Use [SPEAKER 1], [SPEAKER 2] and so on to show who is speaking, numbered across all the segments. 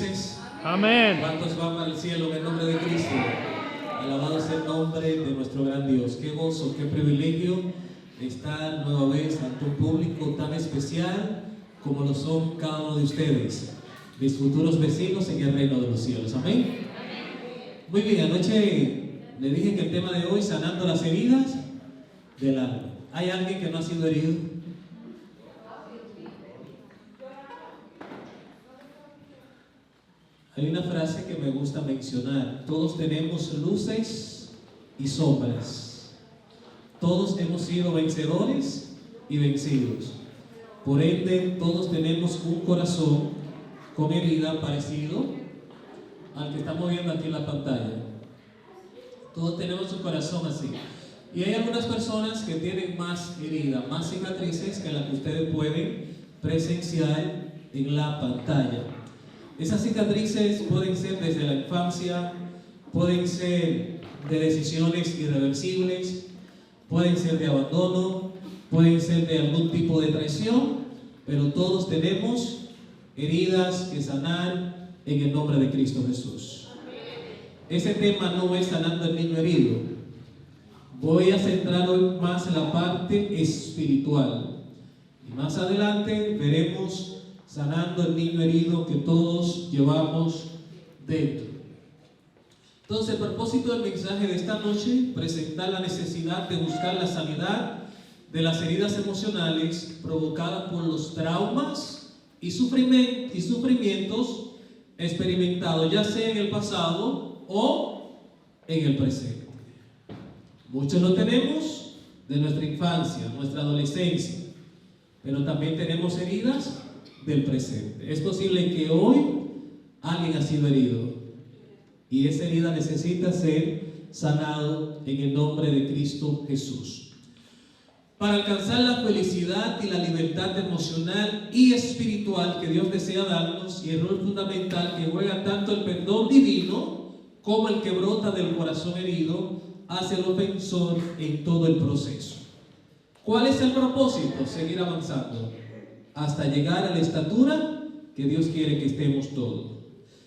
[SPEAKER 1] felices?
[SPEAKER 2] Amén.
[SPEAKER 1] ¿Cuántos van para el cielo en el nombre de Cristo? Alabado sea el nombre de nuestro gran Dios. Qué gozo, qué privilegio estar nueva vez ante un público tan especial como lo son cada uno de ustedes, mis futuros vecinos en el reino de los cielos. Amén. Muy bien, anoche le dije que el tema de hoy, sanando las heridas del alma. ¿Hay alguien que no ha sido herido? Hay una frase que me gusta mencionar: todos tenemos luces y sombras. Todos hemos sido vencedores y vencidos. Por ende, todos tenemos un corazón con herida parecido al que estamos viendo aquí en la pantalla. Todos tenemos un corazón así. Y hay algunas personas que tienen más heridas, más cicatrices que las que ustedes pueden presenciar en la pantalla. Esas cicatrices pueden ser desde la infancia, pueden ser de decisiones irreversibles, pueden ser de abandono, pueden ser de algún tipo de traición, pero todos tenemos heridas que sanar en el nombre de Cristo Jesús. Ese tema no es sanando el niño herido. Voy a centrar hoy más en la parte espiritual. Y más adelante veremos sanando el niño herido que todos llevamos dentro. Entonces, el propósito del mensaje de esta noche, presentar la necesidad de buscar la sanidad de las heridas emocionales provocadas por los traumas y sufrimientos experimentados, ya sea en el pasado o en el presente. Muchos lo tenemos de nuestra infancia, nuestra adolescencia, pero también tenemos heridas del presente. Es posible que hoy alguien ha sido herido y esa herida necesita ser sanado en el nombre de Cristo Jesús. Para alcanzar la felicidad y la libertad emocional y espiritual que Dios desea darnos, y el rol fundamental que juega tanto el perdón divino como el que brota del corazón herido hacia el ofensor en todo el proceso. ¿Cuál es el propósito? Seguir avanzando hasta llegar a la estatura que Dios quiere que estemos todos.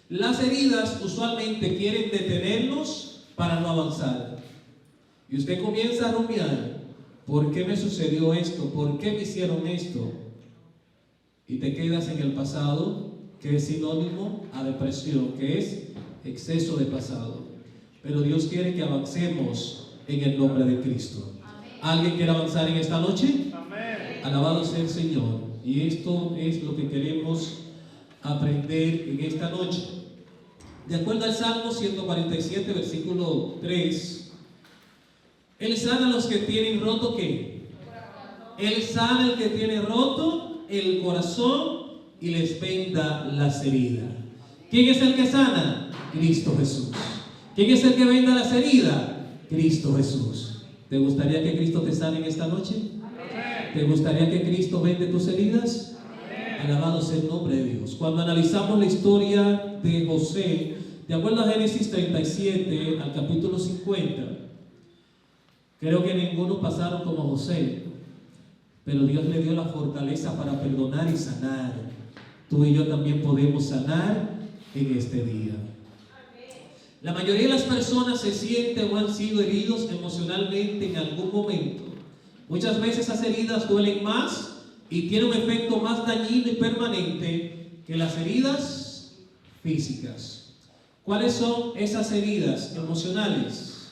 [SPEAKER 1] Las heridas usualmente quieren detenernos para no avanzar. Y usted comienza a rumiar: ¿por qué me sucedió esto? ¿Por qué me hicieron esto? Y te quedas en el pasado, que es sinónimo a depresión, que es exceso de pasado. Pero Dios quiere que avancemos en el nombre de Cristo. ¿Alguien quiere avanzar en esta noche? Amén. Alabado sea el Señor. Y esto es lo que queremos aprender en esta noche. De acuerdo al Salmo 147, versículo 3, Él sana a los que tienen roto, ¿qué? Él sana al que tiene roto el corazón y les venda las heridas. ¿Quién es el que sana? Cristo Jesús. ¿Quién es el que venda las heridas? Cristo Jesús. ¿Te gustaría que Cristo te sane en esta noche? Amén. ¿Te gustaría que Cristo vende tus heridas? Amén. Alabado sea el nombre de Dios. Cuando analizamos la historia de José, de acuerdo a Génesis 37 al capítulo 50, creo que ninguno pasaron como José, pero Dios le dio la fortaleza para perdonar y sanar. Tú y yo también podemos sanar en este día. La mayoría de las personas se sienten o han sido heridos emocionalmente en algún momento. Muchas veces esas heridas duelen más y tienen un efecto más dañino y permanente que las heridas físicas. ¿Cuáles son esas heridas emocionales?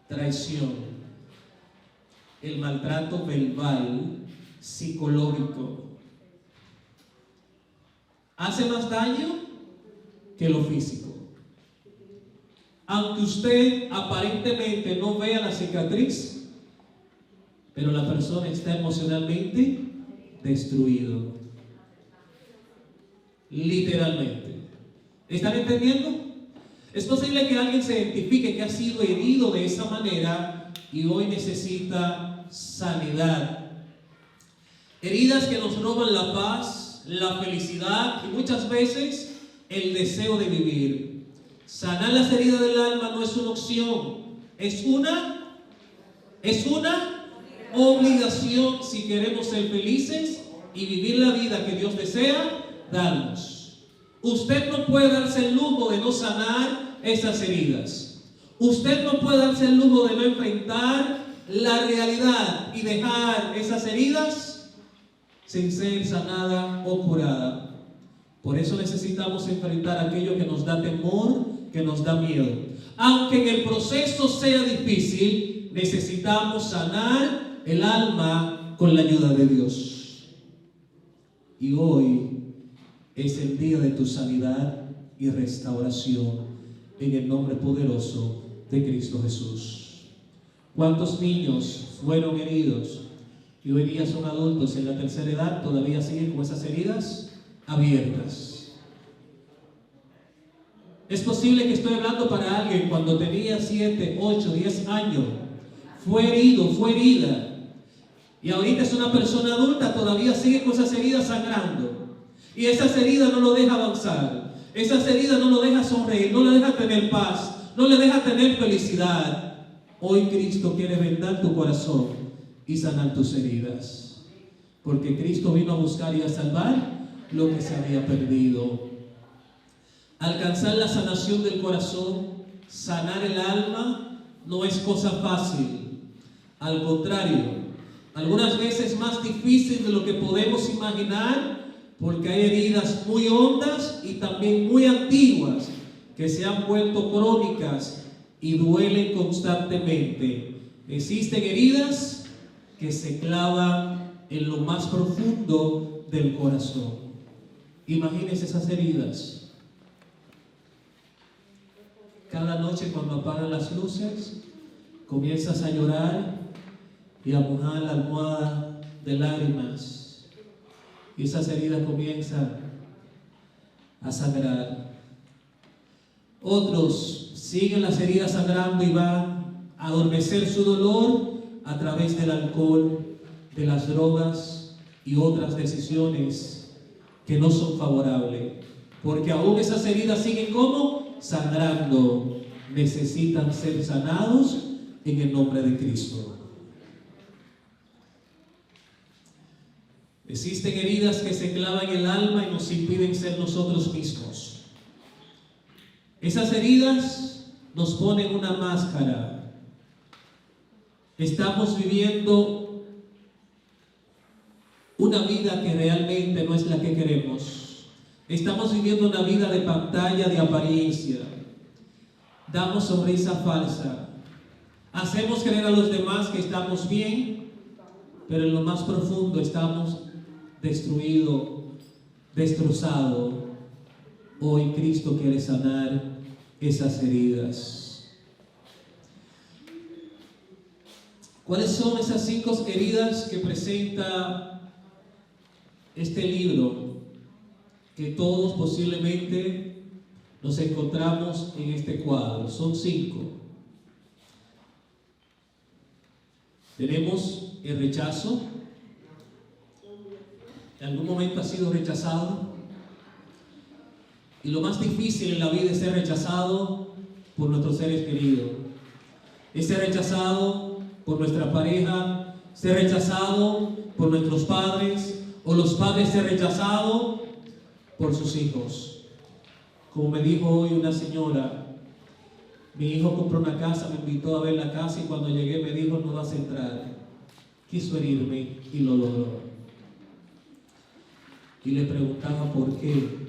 [SPEAKER 1] Traición, el maltrato verbal, psicológico, hace más daño que lo físico. Aunque usted aparentemente no vea la cicatriz, pero la persona está emocionalmente destruido. Literalmente. ¿Están entendiendo? Es posible que alguien se identifique que ha sido herido de esa manera y hoy necesita sanidad. Heridas que nos roban la paz, la felicidad y muchas veces el deseo de vivir. Sanar las heridas del alma no es una opción, es una obligación si queremos ser felices y vivir la vida que Dios desea darnos. Usted no puede darse el lujo de no sanar esas heridas. Usted no puede darse el lujo de no enfrentar la realidad y dejar esas heridas sin ser sanada o curada. Por eso necesitamos enfrentar aquello que nos da temor, que nos da miedo. Aunque en el proceso sea difícil, necesitamos sanar el alma con la ayuda de Dios. Y hoy es el día de tu sanidad y restauración en el nombre poderoso de Cristo Jesús. ¿Cuántos niños fueron heridos y hoy día son adultos en la tercera edad, todavía siguen con esas heridas abiertas? Es posible que estoy hablando para alguien cuando tenía 7, 8, 10 años, fue herido, fue herida, y ahorita es una persona adulta, todavía sigue con esas heridas sangrando, y esas heridas no lo deja avanzar, esas heridas no lo deja sonreír, no le deja tener paz, no le deja tener felicidad. Hoy Cristo quiere vendar tu corazón y sanar tus heridas, porque Cristo vino a buscar y a salvar lo que se había perdido. Alcanzar la sanación del corazón, sanar el alma, no es cosa fácil. Al contrario, algunas veces más difícil de lo que podemos imaginar, porque hay heridas muy hondas y también muy antiguas que se han vuelto crónicas y duelen constantemente. Existen heridas que se clavan en lo más profundo del corazón. Imagínense esas heridas. Cada noche cuando apagan las luces, comienzas a llorar y a mojar la almohada de lágrimas. Y esas heridas comienzan a sangrar. Otros siguen las heridas sangrando y van a adormecer su dolor a través del alcohol, de las drogas y otras decisiones que no son favorables. Porque aún esas heridas siguen como sangrando. Necesitan ser sanados en el nombre de Cristo. Existen heridas que se clavan en el alma y nos impiden ser nosotros mismos. Esas heridas nos ponen una máscara. Estamos viviendo una vida que realmente no es la que queremos. Estamos viviendo una vida de pantalla, de apariencia. Damos sonrisa falsa. Hacemos creer a los demás que estamos bien, pero en lo más profundo estamos destruidos, destrozados. Hoy Cristo quiere sanar esas heridas. ¿Cuáles son esas 5 heridas que presenta este libro? Que todos posiblemente nos encontramos en este cuadro. Son 5. Tenemos el rechazo. ¿En algún momento ha sido rechazado? Y lo más difícil en la vida es ser rechazado por nuestros seres queridos. Es ser rechazado por nuestra pareja, ser rechazado por nuestros padres, o los padres ser rechazados por sus hijos. Como me dijo hoy una señora, mi hijo compró una casa, me invitó a ver la casa y cuando llegué me dijo: no vas a entrar. Quiso herirme y lo logró. Y le preguntaba por qué.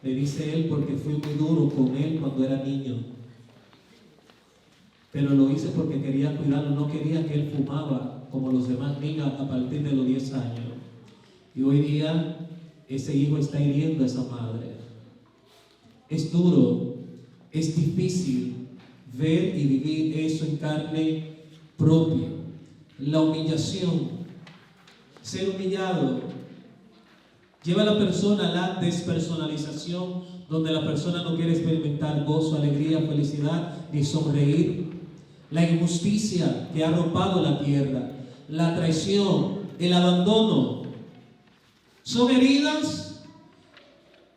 [SPEAKER 1] Le dice él: porque fui muy duro con él cuando era niño. Pero lo hice porque quería cuidarlo, no quería que él fumaba como los demás niños a partir de los 10 años. Y hoy día ese hijo está hiriendo a esa madre. Es duro, es difícil ver y vivir eso en carne propia. La humillación, ser humillado, lleva a la persona a la despersonalización, donde la persona no quiere experimentar gozo, alegría, felicidad, ni sonreír. La injusticia que ha arropado la tierra, la traición, el abandono, son heridas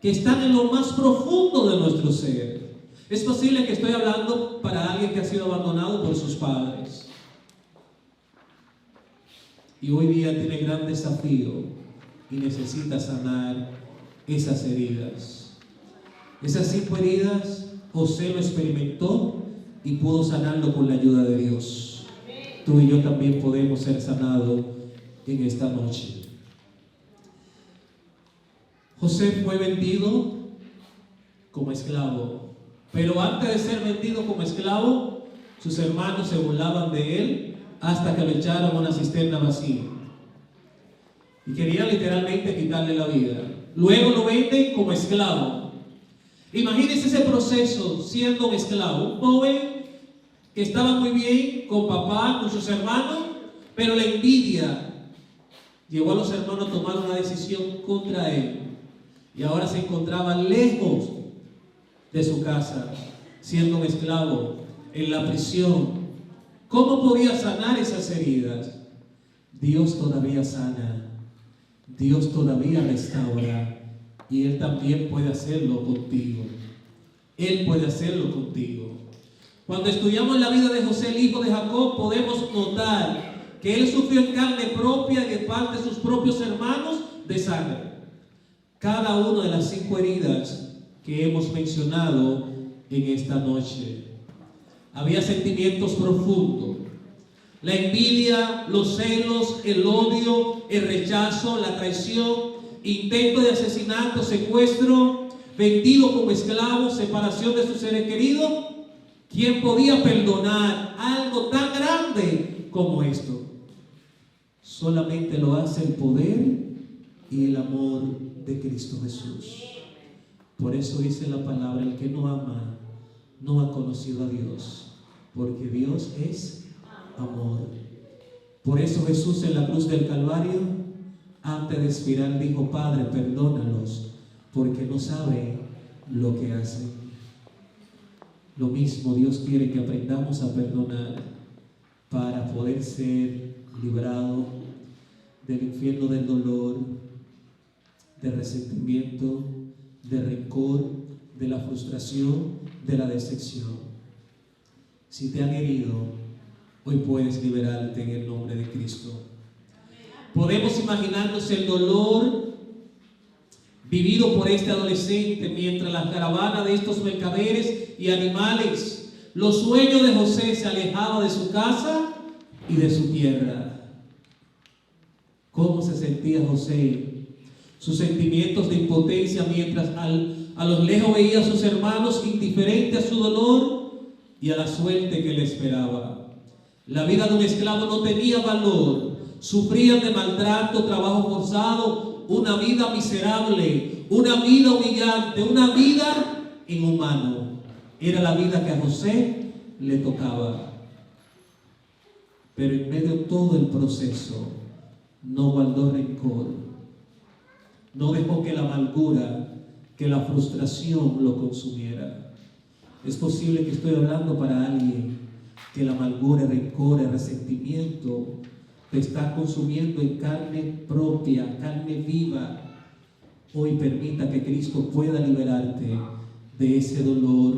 [SPEAKER 1] que están en lo más profundo de nuestro ser. Es posible que estoy hablando para alguien que ha sido abandonado por sus padres. y hoy día tiene gran desafío y necesita sanar esas heridas. Esas 5 heridas José lo experimentó y pudo sanarlo con la ayuda de Dios. Tú y yo también podemos ser sanados en esta noche. José fue vendido como esclavo, pero antes de ser vendido como esclavo, sus hermanos se burlaban de él hasta que lo echaron a una cisterna vacía y querían literalmente quitarle la vida. Luego lo venden como esclavo. Imagínense ese proceso siendo un esclavo, un joven que estaba muy bien con papá, con sus hermanos, pero la envidia llevó a los hermanos a tomar una decisión contra él. Y ahora se encontraba lejos de su casa, siendo un esclavo, en la prisión. ¿Cómo podía sanar esas heridas? Dios todavía sana, Dios todavía restaura, y Él también puede hacerlo contigo. Él puede hacerlo contigo. Cuando estudiamos la vida de José, el hijo de Jacob, podemos notar que él sufrió en carne propia y de parte de sus propios hermanos de sangre. Cada una de las 5 heridas que hemos mencionado en esta noche. Había sentimientos profundos. La envidia, los celos, el odio, el rechazo, la traición, intento de asesinato, secuestro, vendido como esclavo, separación de sus seres queridos. ¿Quién podía perdonar algo tan grande como esto? Solamente lo hace el poder y el amor de Cristo Jesús. Por eso dice la palabra: el que no ama no ha conocido a Dios, porque Dios es amor. Por eso Jesús en la cruz del Calvario, antes de expirar, dijo: Padre, perdónalos, porque no saben lo que hacen. Lo mismo Dios quiere que aprendamos a perdonar para poder ser librados del infierno del dolor, del resentimiento, del rencor, de la frustración, de la decepción. Si te han herido, hoy puedes liberarte en el nombre de Cristo. Podemos imaginarnos el dolor vivido por este adolescente mientras la caravana de estos mercaderes y animales, los sueños de José, se alejaba de su casa y de su tierra. ¿Cómo se sentía José? Sus sentimientos de impotencia mientras a los lejos veía a sus hermanos indiferentes a su dolor y a la suerte que le esperaba. La vida de un esclavo no tenía valor. Sufrían de maltrato, trabajo forzado, una vida miserable, una vida humillante, una vida inhumana. Era la vida que a José le tocaba. Pero en medio de todo el proceso, no guardó rencor. No dejó que la amargura, que la frustración lo consumiera. Es posible que estoy hablando para alguien que la amargura, el rencor, el resentimiento te está consumiendo en carne propia, carne viva. Hoy permita que Cristo pueda liberarte de ese dolor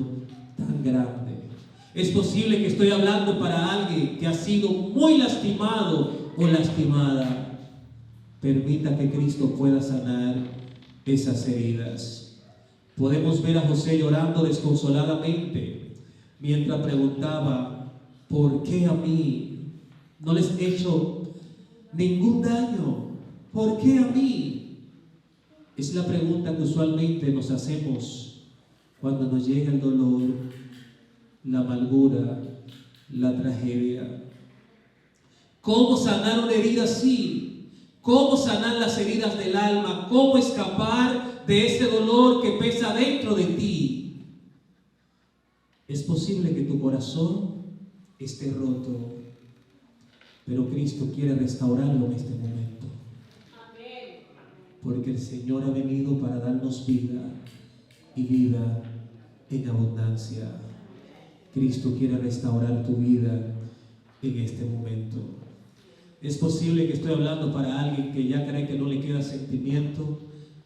[SPEAKER 1] tan grande. Es posible que estoy hablando para alguien que ha sido muy lastimado o lastimada. Permita que Cristo pueda sanar esas heridas. Podemos ver a José llorando desconsoladamente mientras preguntaba: ¿por qué a mí? No les he hecho ningún daño. ¿Por qué a mí? Es la pregunta que usualmente nos hacemos cuando nos llega el dolor, la amargura, la tragedia. ¿Cómo sanar una herida así? ¿Cómo sanar las heridas del alma? ¿Cómo escapar de ese dolor que pesa dentro de ti? Es posible que tu corazón esté roto, pero Cristo quiere restaurarlo en este momento. Porque el Señor ha venido para darnos vida y vida en abundancia. Cristo quiere restaurar tu vida en este momento. Es posible que estoy hablando para alguien que ya cree que no le queda sentimiento,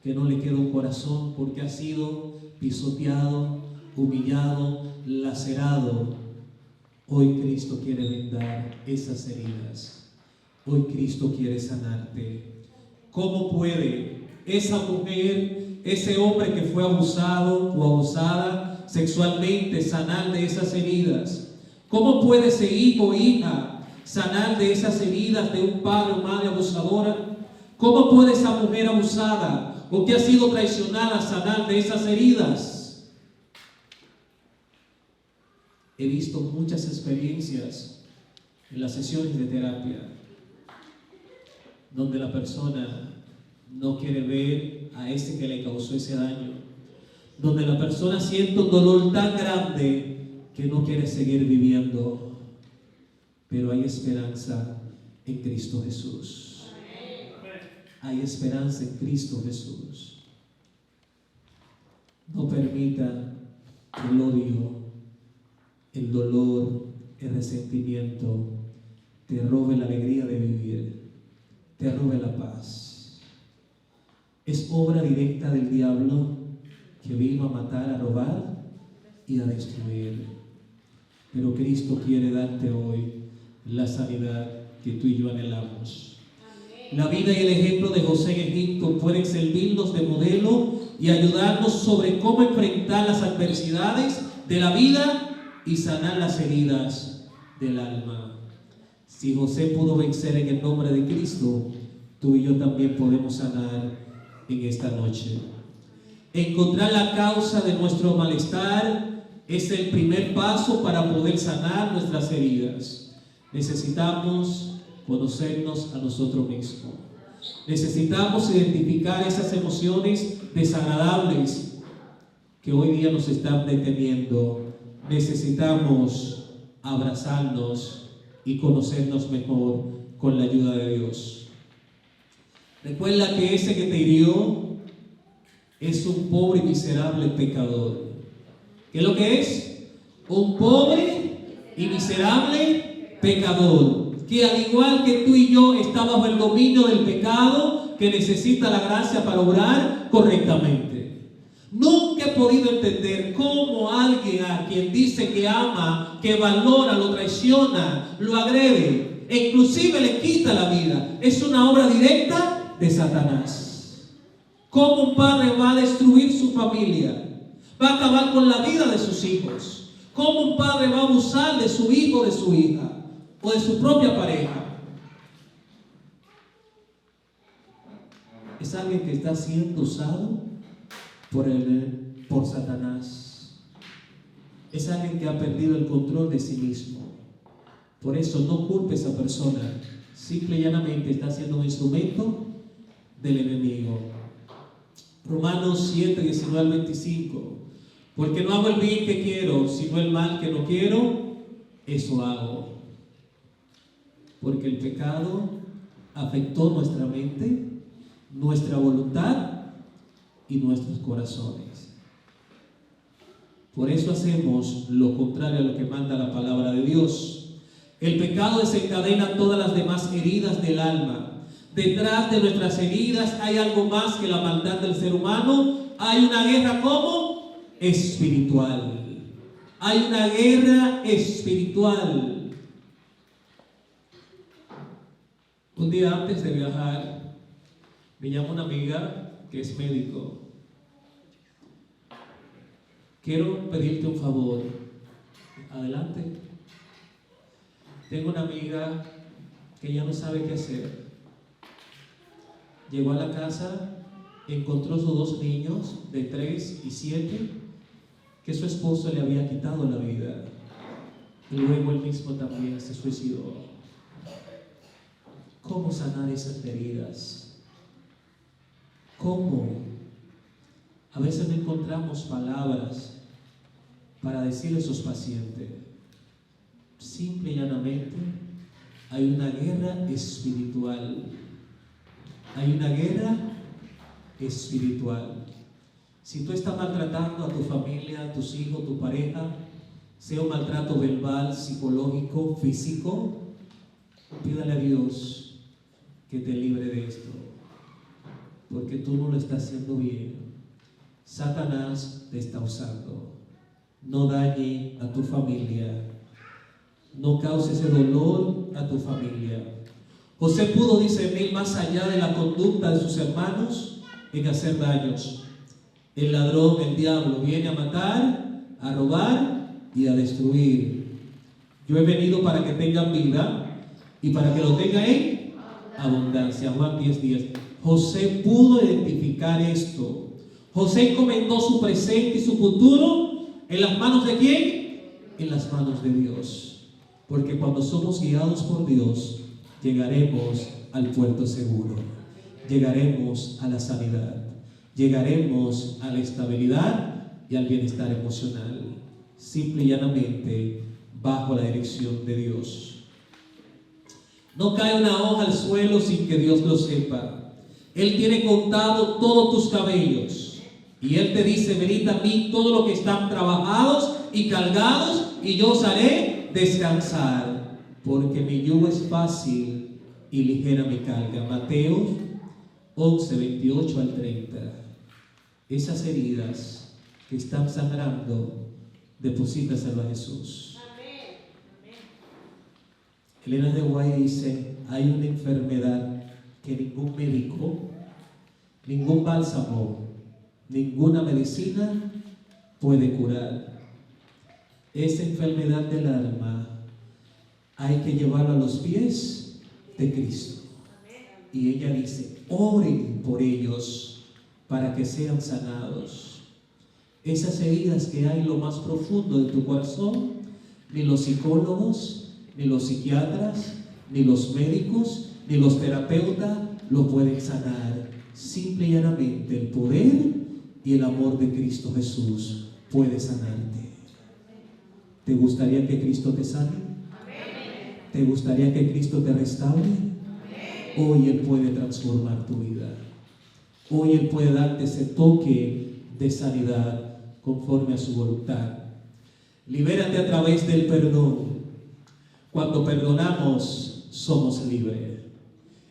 [SPEAKER 1] que no le queda un corazón, porque ha sido pisoteado, humillado, lacerado. Hoy Cristo quiere vendar esas heridas. Hoy Cristo quiere sanarte. ¿Cómo puede esa mujer, ese hombre que fue abusado o abusada sexualmente, sanar de esas heridas? ¿Cómo puede ese hijo o hija sanar de esas heridas de un padre o madre abusadora? ¿Cómo puede esa mujer abusada o que ha sido traicionada sanar de esas heridas? He visto muchas experiencias en las sesiones de terapia donde la persona no quiere ver a ese que le causó ese daño, donde la persona siente un dolor tan grande que no quiere seguir viviendo, pero hay esperanza en Cristo Jesús. Hay esperanza en Cristo Jesús. No permita el odio, el dolor, el resentimiento te robe la alegría de vivir, te robe la paz. Es obra directa del diablo que vino a matar, a robar y a destruir. Pero Cristo quiere darte hoy la sanidad que tú y yo anhelamos. La vida y el ejemplo de José en Egipto pueden servirnos de modelo y ayudarnos sobre cómo enfrentar las adversidades de la vida y sanar las heridas del alma. Si José pudo vencer en el nombre de Cristo, tú y yo también podemos sanar en esta noche. Encontrar la causa de nuestro malestar es el primer paso para poder sanar nuestras heridas. Necesitamos conocernos a nosotros mismos. Necesitamos identificar esas emociones desagradables que hoy día nos están deteniendo. Necesitamos abrazarnos y conocernos mejor con la ayuda de Dios. Recuerda que ese que te hirió es un pobre y miserable pecador. ¿Qué es lo que es? Un pobre y miserable pecador, que al igual que tú y yo está bajo el dominio del pecado, que necesita la gracia para obrar correctamente. Nunca he podido entender cómo alguien a quien dice que ama, que valora, lo traiciona, lo agrede, e inclusive le quita la vida. Es una obra directa de Satanás. ¿Cómo un padre va a destruir su familia? Va a acabar con la vida de sus hijos. ¿Cómo un padre va a abusar de su hijo o de su hija? O de su propia pareja. Es alguien que está siendo usado por Satanás. Es alguien que ha perdido el control de sí mismo. Por eso no culpe a esa persona. Simple y llanamente está siendo un instrumento del enemigo. Romanos 7, 19 al 25. Porque no hago el bien que quiero, sino el mal que no quiero, eso hago. Porque el pecado afectó nuestra mente, nuestra voluntad y nuestros corazones. Por eso hacemos lo contrario a lo que manda la palabra de Dios. El pecado desencadena todas las demás heridas del alma. Detrás de nuestras heridas hay algo más que la maldad del ser humano. Hay una guerra ¿cómo? Espiritual. Hay una guerra espiritual. Un día antes de viajar, me llama una amiga que es médico. Quiero pedirte un favor. Adelante. Tengo una amiga que ya no sabe qué hacer. Llegó a la casa, encontró sus dos niños de 3 y 7, que su esposo le había quitado la vida. Y luego él mismo también se suicidó. ¿Cómo sanar esas heridas? ¿Cómo? A veces no encontramos palabras para decirle a esos pacientes. Simple y llanamente, hay una guerra espiritual. Hay una guerra espiritual. Si tú estás maltratando a tu familia, a tus hijos, a tu pareja, sea un maltrato verbal, psicológico, físico, pídale a Dios que te libre de esto, porque tú no lo estás haciendo bien. Satanás te está usando. No dañe a tu familia. No cause ese dolor a tu familia. José pudo discernir más allá de la conducta de sus hermanos en hacer daños. El ladrón, el diablo, viene a matar, a robar y a destruir. Yo he venido para que tengan vida y para que lo tengan en abundancia. Juan 10:10. José pudo identificar esto. José encomendó su presente y su futuro en las manos de ¿quién? En las manos de Dios. Porque cuando somos guiados por Dios, llegaremos al puerto seguro. Llegaremos a la sanidad. Llegaremos a la estabilidad y al bienestar emocional. Simple y llanamente bajo la dirección de Dios. No cae una hoja al suelo sin que Dios lo sepa. Él tiene contado todos tus cabellos. Y Él te dice: venid a mí todos los que están trabajados y cargados, y yo os haré descansar. Porque mi yugo es fácil y ligera mi carga. Mateo 11, 28 al 30. Esas heridas que están sangrando, deposítaselo a Jesús. Elena de White dice: hay una enfermedad que ningún médico, ningún bálsamo, ninguna medicina puede curar. Esa enfermedad del alma hay que llevarla a los pies de Cristo. Y ella dice: oren por ellos para que sean sanados. Esas heridas que hay en lo más profundo de tu corazón, ni los psicólogos, ni los psiquiatras, ni los médicos, ni los terapeutas lo pueden sanar. Simple y llanamente el poder y el amor de Cristo Jesús puede sanarte. ¿Te gustaría que Cristo te sane? ¿Te gustaría que Cristo te restaure? Hoy Él puede transformar tu vida. Hoy Él puede darte ese toque de sanidad conforme a su voluntad. Libérate a través del perdón. Cuando perdonamos, somos libres.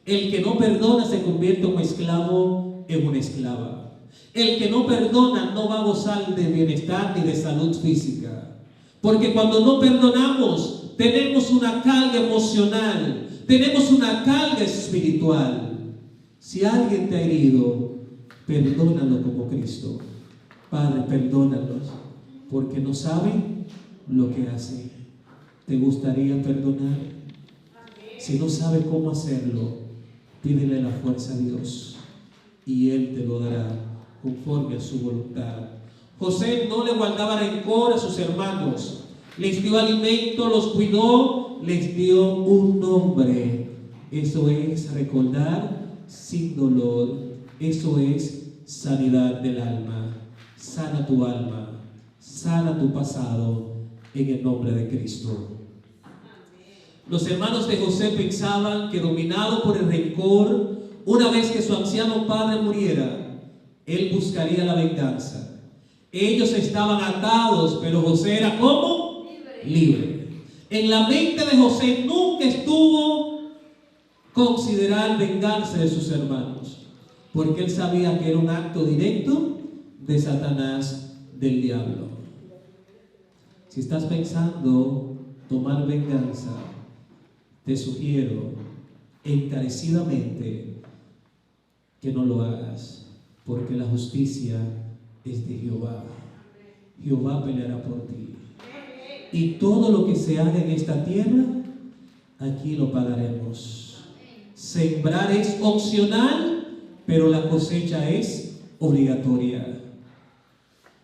[SPEAKER 1] El que no perdona se convierte en un esclavo, en una esclava. El que no perdona no va a gozar de bienestar ni de salud física. Porque cuando no perdonamos, tenemos una carga emocional, tenemos una carga espiritual. Si alguien te ha herido, perdónalo como Cristo. Padre, perdónalos, porque no saben lo que hacen. ¿Te gustaría perdonar? Si no sabe cómo hacerlo, pídele la fuerza a Dios y Él te lo dará conforme a su voluntad. José no le guardaba rencor a sus hermanos, les dio alimento, los cuidó, les dio un nombre. Eso es recordar sin dolor. Eso es sanidad del alma. Sana tu alma, sana tu pasado en el nombre de Cristo. Los hermanos de José pensaban que, dominado por el rencor, una vez que su anciano padre muriera, él buscaría la venganza. Ellos estaban atados, pero José era ¿cómo? Libre. En la mente de José nunca estuvo considerar venganza de sus hermanos, porque él sabía que era un acto directo de Satanás, del diablo. Si estás pensando tomar venganza, te sugiero encarecidamente que no lo hagas, porque la justicia es de Jehová. Jehová peleará por ti. Y todo lo que se haga en esta tierra, aquí lo pagaremos. Sembrar es opcional, pero la cosecha es obligatoria.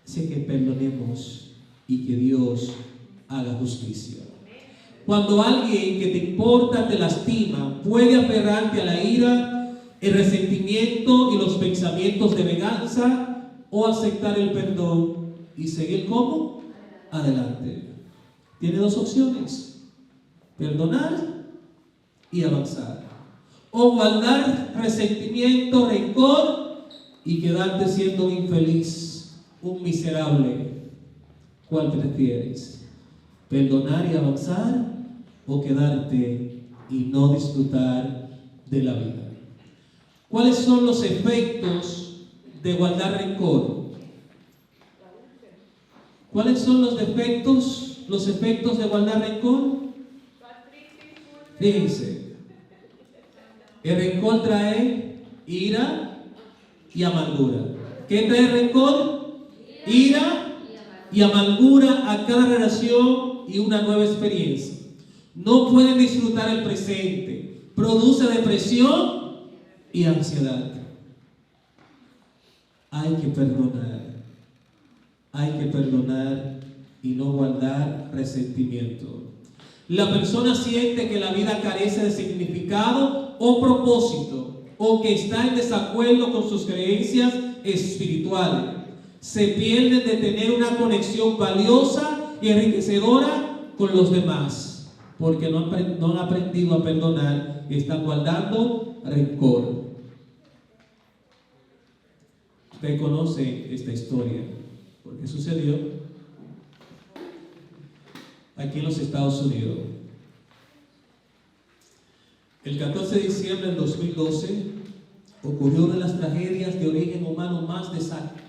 [SPEAKER 1] Así que perdonemos y que Dios haga justicia. Cuando alguien que te importa te lastima, puede aferrarte a la ira, el resentimiento y los pensamientos de venganza, o aceptar el perdón y seguir ¿cómo? Adelante. Tiene dos opciones: perdonar y avanzar, o guardar resentimiento, rencor y quedarte siendo un infeliz, un miserable. ¿Cuál prefieres? ¿Perdonar y avanzar, o quedarte y no disfrutar de la vida? ¿Cuáles son los efectos de guardar rencor? ¿Cuáles son los efectos de guardar rencor? Fíjense, El rencor trae ira y amargura. ¿Qué trae el rencor? Ira y amargura a cada relación y una nueva experiencia. No pueden disfrutar el presente. Produce depresión y ansiedad. Hay que perdonar. Hay que perdonar y no guardar resentimiento. La persona siente que la vida carece de significado o propósito, o que está en desacuerdo con sus creencias espirituales. Se pierden de tener una conexión valiosa y enriquecedora con los demás, porque no han aprendido a perdonar y están guardando rencor. Usted conoce esta historia, porque sucedió aquí en los Estados Unidos. El 14 de diciembre del 2012 ocurrió una de las tragedias de origen humano más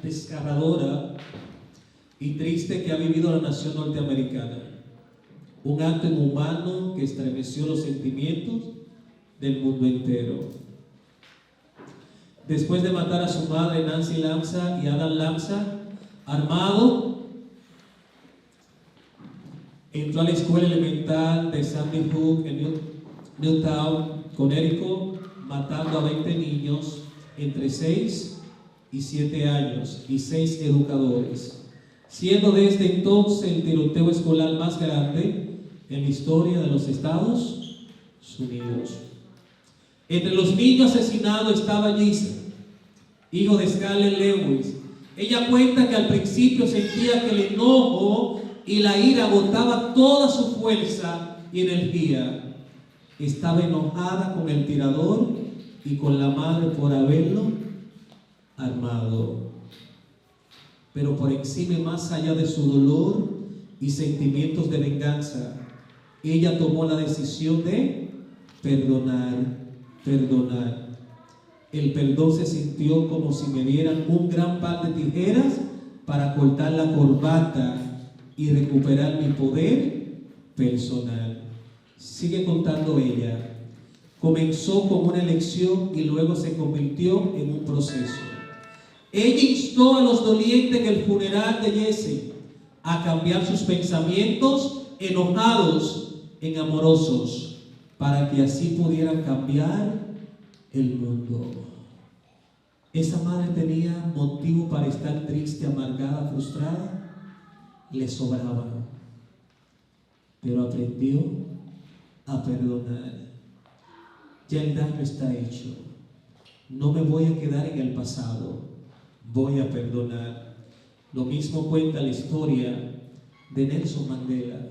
[SPEAKER 1] desgarradora y triste que ha vivido la nación norteamericana. Un acto inhumano que estremeció los sentimientos del mundo entero. Después de matar a su madre Nancy Lamsa y Adam Lamsa, armado, entró a la escuela elemental de Sandy Hook en Newtown, Connecticut, matando a 20 niños entre 6 y 7 años y 6 educadores, siendo desde entonces el tiroteo escolar más grande en la historia de los Estados Unidos. Entre los niños asesinados estaba Lisa, hijo de Scarlett Lewis. Ella cuenta que al principio sentía que el enojo y la ira agotaba toda su fuerza y energía. Estaba enojada con el tirador y con la madre por haberlo armado. Pero por encima y más allá de su dolor y sentimientos de venganza, ella tomó la decisión de perdonar. El perdón se sintió como si me dieran un gran par de tijeras para cortar la corbata y recuperar mi poder personal. Sigue contando ella. Comenzó como una elección y luego se convirtió en un proceso. Ella instó a los dolientes en el funeral de Jesse a cambiar sus pensamientos enojados en amorosos, para que así pudieran cambiar el mundo. Esa madre tenía motivo para estar triste, amargada, frustrada, le sobraba, pero aprendió a perdonar. Ya el daño está hecho. No me voy a quedar en el pasado, voy a perdonar. Lo mismo cuenta la historia de Nelson Mandela.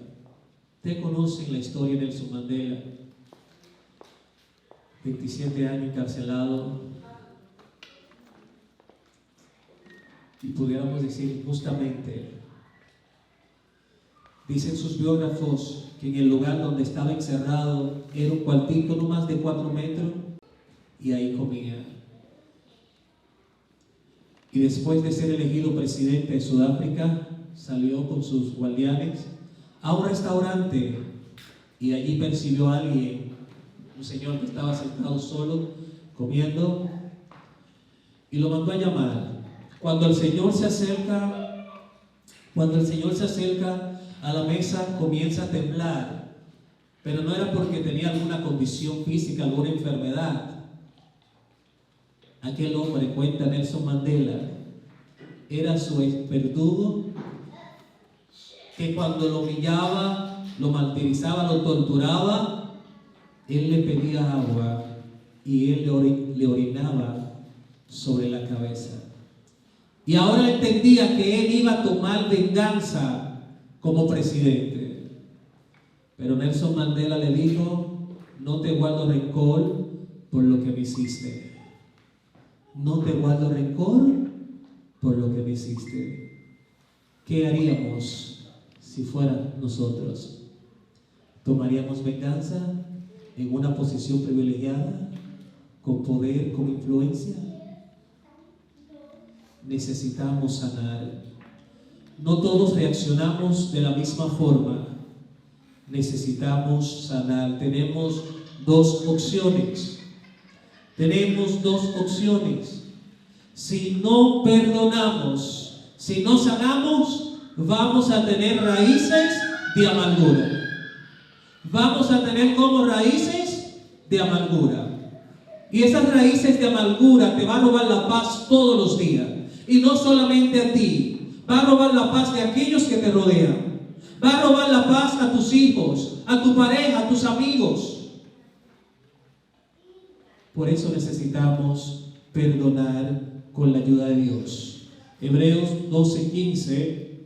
[SPEAKER 1] Ustedes conocen la historia de Nelson Mandela. 27 años encarcelado, y pudiéramos decir justamente, dicen sus biógrafos que en el lugar donde estaba encerrado era un cuartito no más de 4 metros, y ahí comía. Y después de ser elegido presidente de Sudáfrica, salió con sus guardianes a un restaurante y allí percibió a alguien, un señor que estaba sentado solo comiendo, y lo mandó a llamar. Cuando el señor se acerca a la mesa, comienza a temblar, pero no era porque tenía alguna condición física, alguna enfermedad. Aquel hombre, cuenta Nelson Mandela, era su ex verdugo, que cuando lo humillaba, lo martirizaba, lo torturaba, él le pedía agua y él le orinaba sobre la cabeza. Y ahora entendía que él iba a tomar venganza como presidente. Pero Nelson Mandela le dijo: no te guardo rencor por lo que me hiciste. No te guardo rencor por lo que me hiciste. ¿Qué haríamos si fuera nosotros? ¿Tomaríamos venganza en una posición privilegiada, con poder, con influencia? Necesitamos sanar. No todos reaccionamos de la misma forma. Necesitamos sanar. Tenemos dos opciones. tenemos dos opciones. Si no perdonamos, si no sanamos, vamos a tener raíces de amargura. Vamos a tener como raíces de amargura. Y esas raíces de amargura te van a robar la paz todos los días. Y no solamente a ti, va a robar la paz de aquellos que te rodean. Va a robar la paz a tus hijos, a tu pareja, a tus amigos. Por eso necesitamos perdonar con la ayuda de Dios. Hebreos 12:15.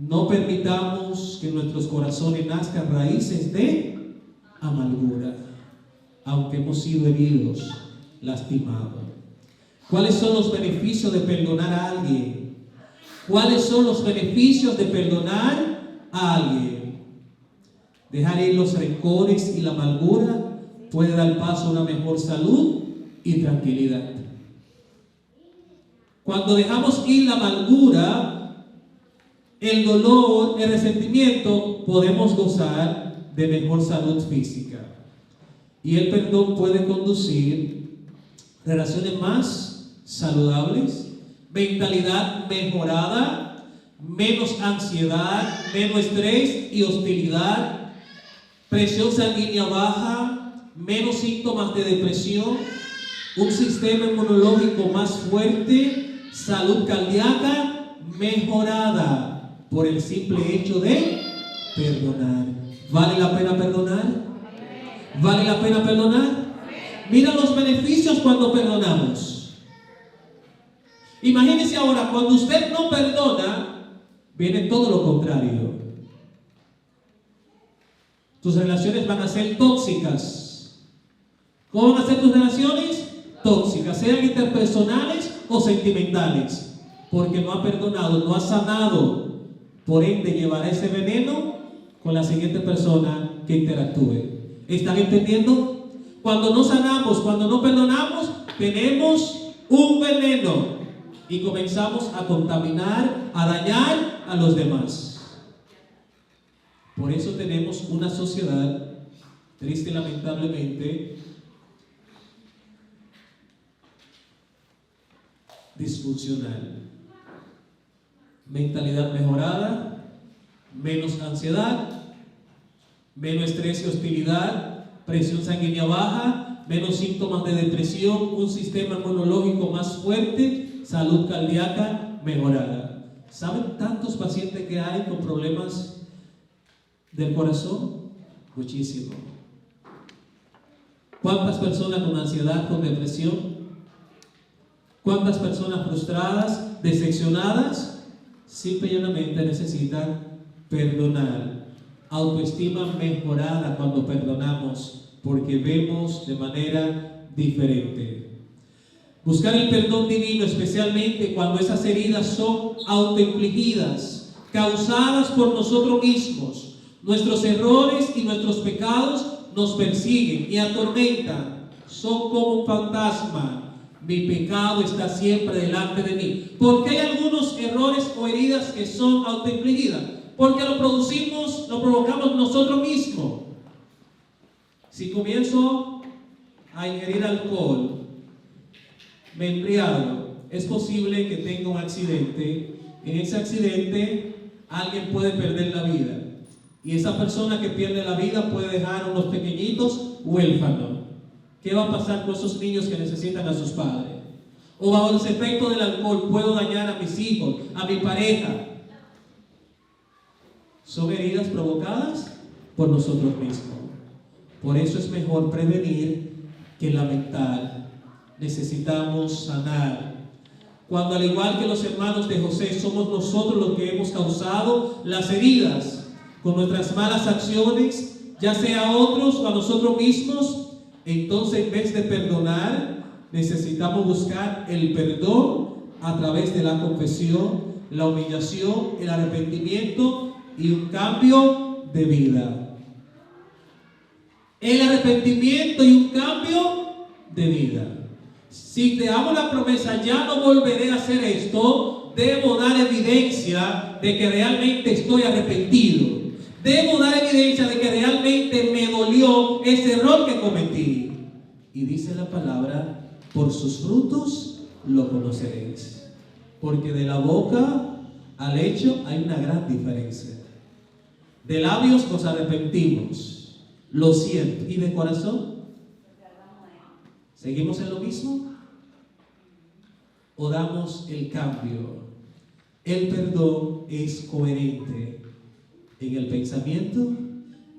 [SPEAKER 1] No permitamos que en nuestros corazones nazcan raíces de amargura, aunque hemos sido heridos, lastimados. ¿Cuáles son los beneficios de perdonar a alguien? ¿Cuáles son los beneficios de perdonar a alguien? Dejar ir los rencores y la amargura puede dar paso a una mejor salud y tranquilidad. Cuando dejamos ir la amargura, el dolor, el resentimiento, podemos gozar de mejor salud física. Y el perdón puede conducir relaciones más saludables, mentalidad mejorada, menos ansiedad, menos estrés y hostilidad, presión sanguínea baja, menos síntomas de depresión, un sistema inmunológico más fuerte, salud cardíaca mejorada por el simple hecho de perdonar. ¿Vale la pena perdonar? ¿Vale la pena perdonar? Mira los beneficios cuando perdonamos. Imagínese ahora, cuando usted no perdona, viene todo lo contrario. Tus relaciones van a ser tóxicas. ¿Cómo van a ser tus relaciones? Tóxicas, sean interpersonales o sentimentales, porque no ha perdonado, no ha sanado. Por ende, llevará ese veneno con la siguiente persona que interactúe. ¿Están entendiendo? Cuando no sanamos, cuando no perdonamos, tenemos un veneno y comenzamos a contaminar, a dañar a los demás. Por eso tenemos una sociedad, triste y lamentablemente, disfuncional. Mentalidad mejorada, menos ansiedad, menos estrés y hostilidad, presión sanguínea baja, menos síntomas de depresión, un sistema inmunológico más fuerte, salud cardíaca mejorada. ¿Saben tantos pacientes que hay con problemas del corazón? Muchísimo. ¿Cuántas personas con ansiedad, con depresión? ¿Cuántas personas frustradas, decepcionadas? Simple y llanamente necesitan perdonar. Autoestima mejorada cuando perdonamos, porque vemos de manera diferente. Buscar el perdón divino, especialmente cuando esas heridas son autoinfligidas, causadas por nosotros mismos. Nuestros errores y nuestros pecados nos persiguen y atormentan. Son como un fantasma. Mi pecado está siempre delante de mí. ¿Por qué hay algunos errores o heridas que son autoinfligidas? Porque lo provocamos nosotros mismos. Si comienzo a ingerir alcohol, me embriago, es posible que tenga un accidente. En ese accidente alguien puede perder la vida. Y esa persona que pierde la vida puede dejar a unos pequeñitos huérfanos. ¿Qué va a pasar con esos niños que necesitan a sus padres? O bajo los efectos del alcohol puedo dañar a mis hijos, a mi pareja. Son heridas provocadas por nosotros mismos. Por eso es mejor prevenir que lamentar. Necesitamos sanar. Cuando, al igual que los hermanos de José, somos nosotros los que hemos causado las heridas con nuestras malas acciones, ya sea a otros o a nosotros mismos, entonces en vez de perdonar, necesitamos buscar el perdón a través de la confesión, la humillación, el arrepentimiento y un cambio de vida. El arrepentimiento y un cambio de vida. Si te hago la promesa, ya no volveré a hacer esto, debo dar evidencia de que realmente estoy arrepentido. Debo dar evidencia de que realmente me dolió ese error que cometí. Y dice la palabra, por sus frutos lo conoceréis. Porque de la boca al hecho hay una gran diferencia. De labios nos arrepentimos, lo siento. ¿Y de corazón? ¿Seguimos en lo mismo? ¿O damos el cambio? El perdón es coherente en el pensamiento,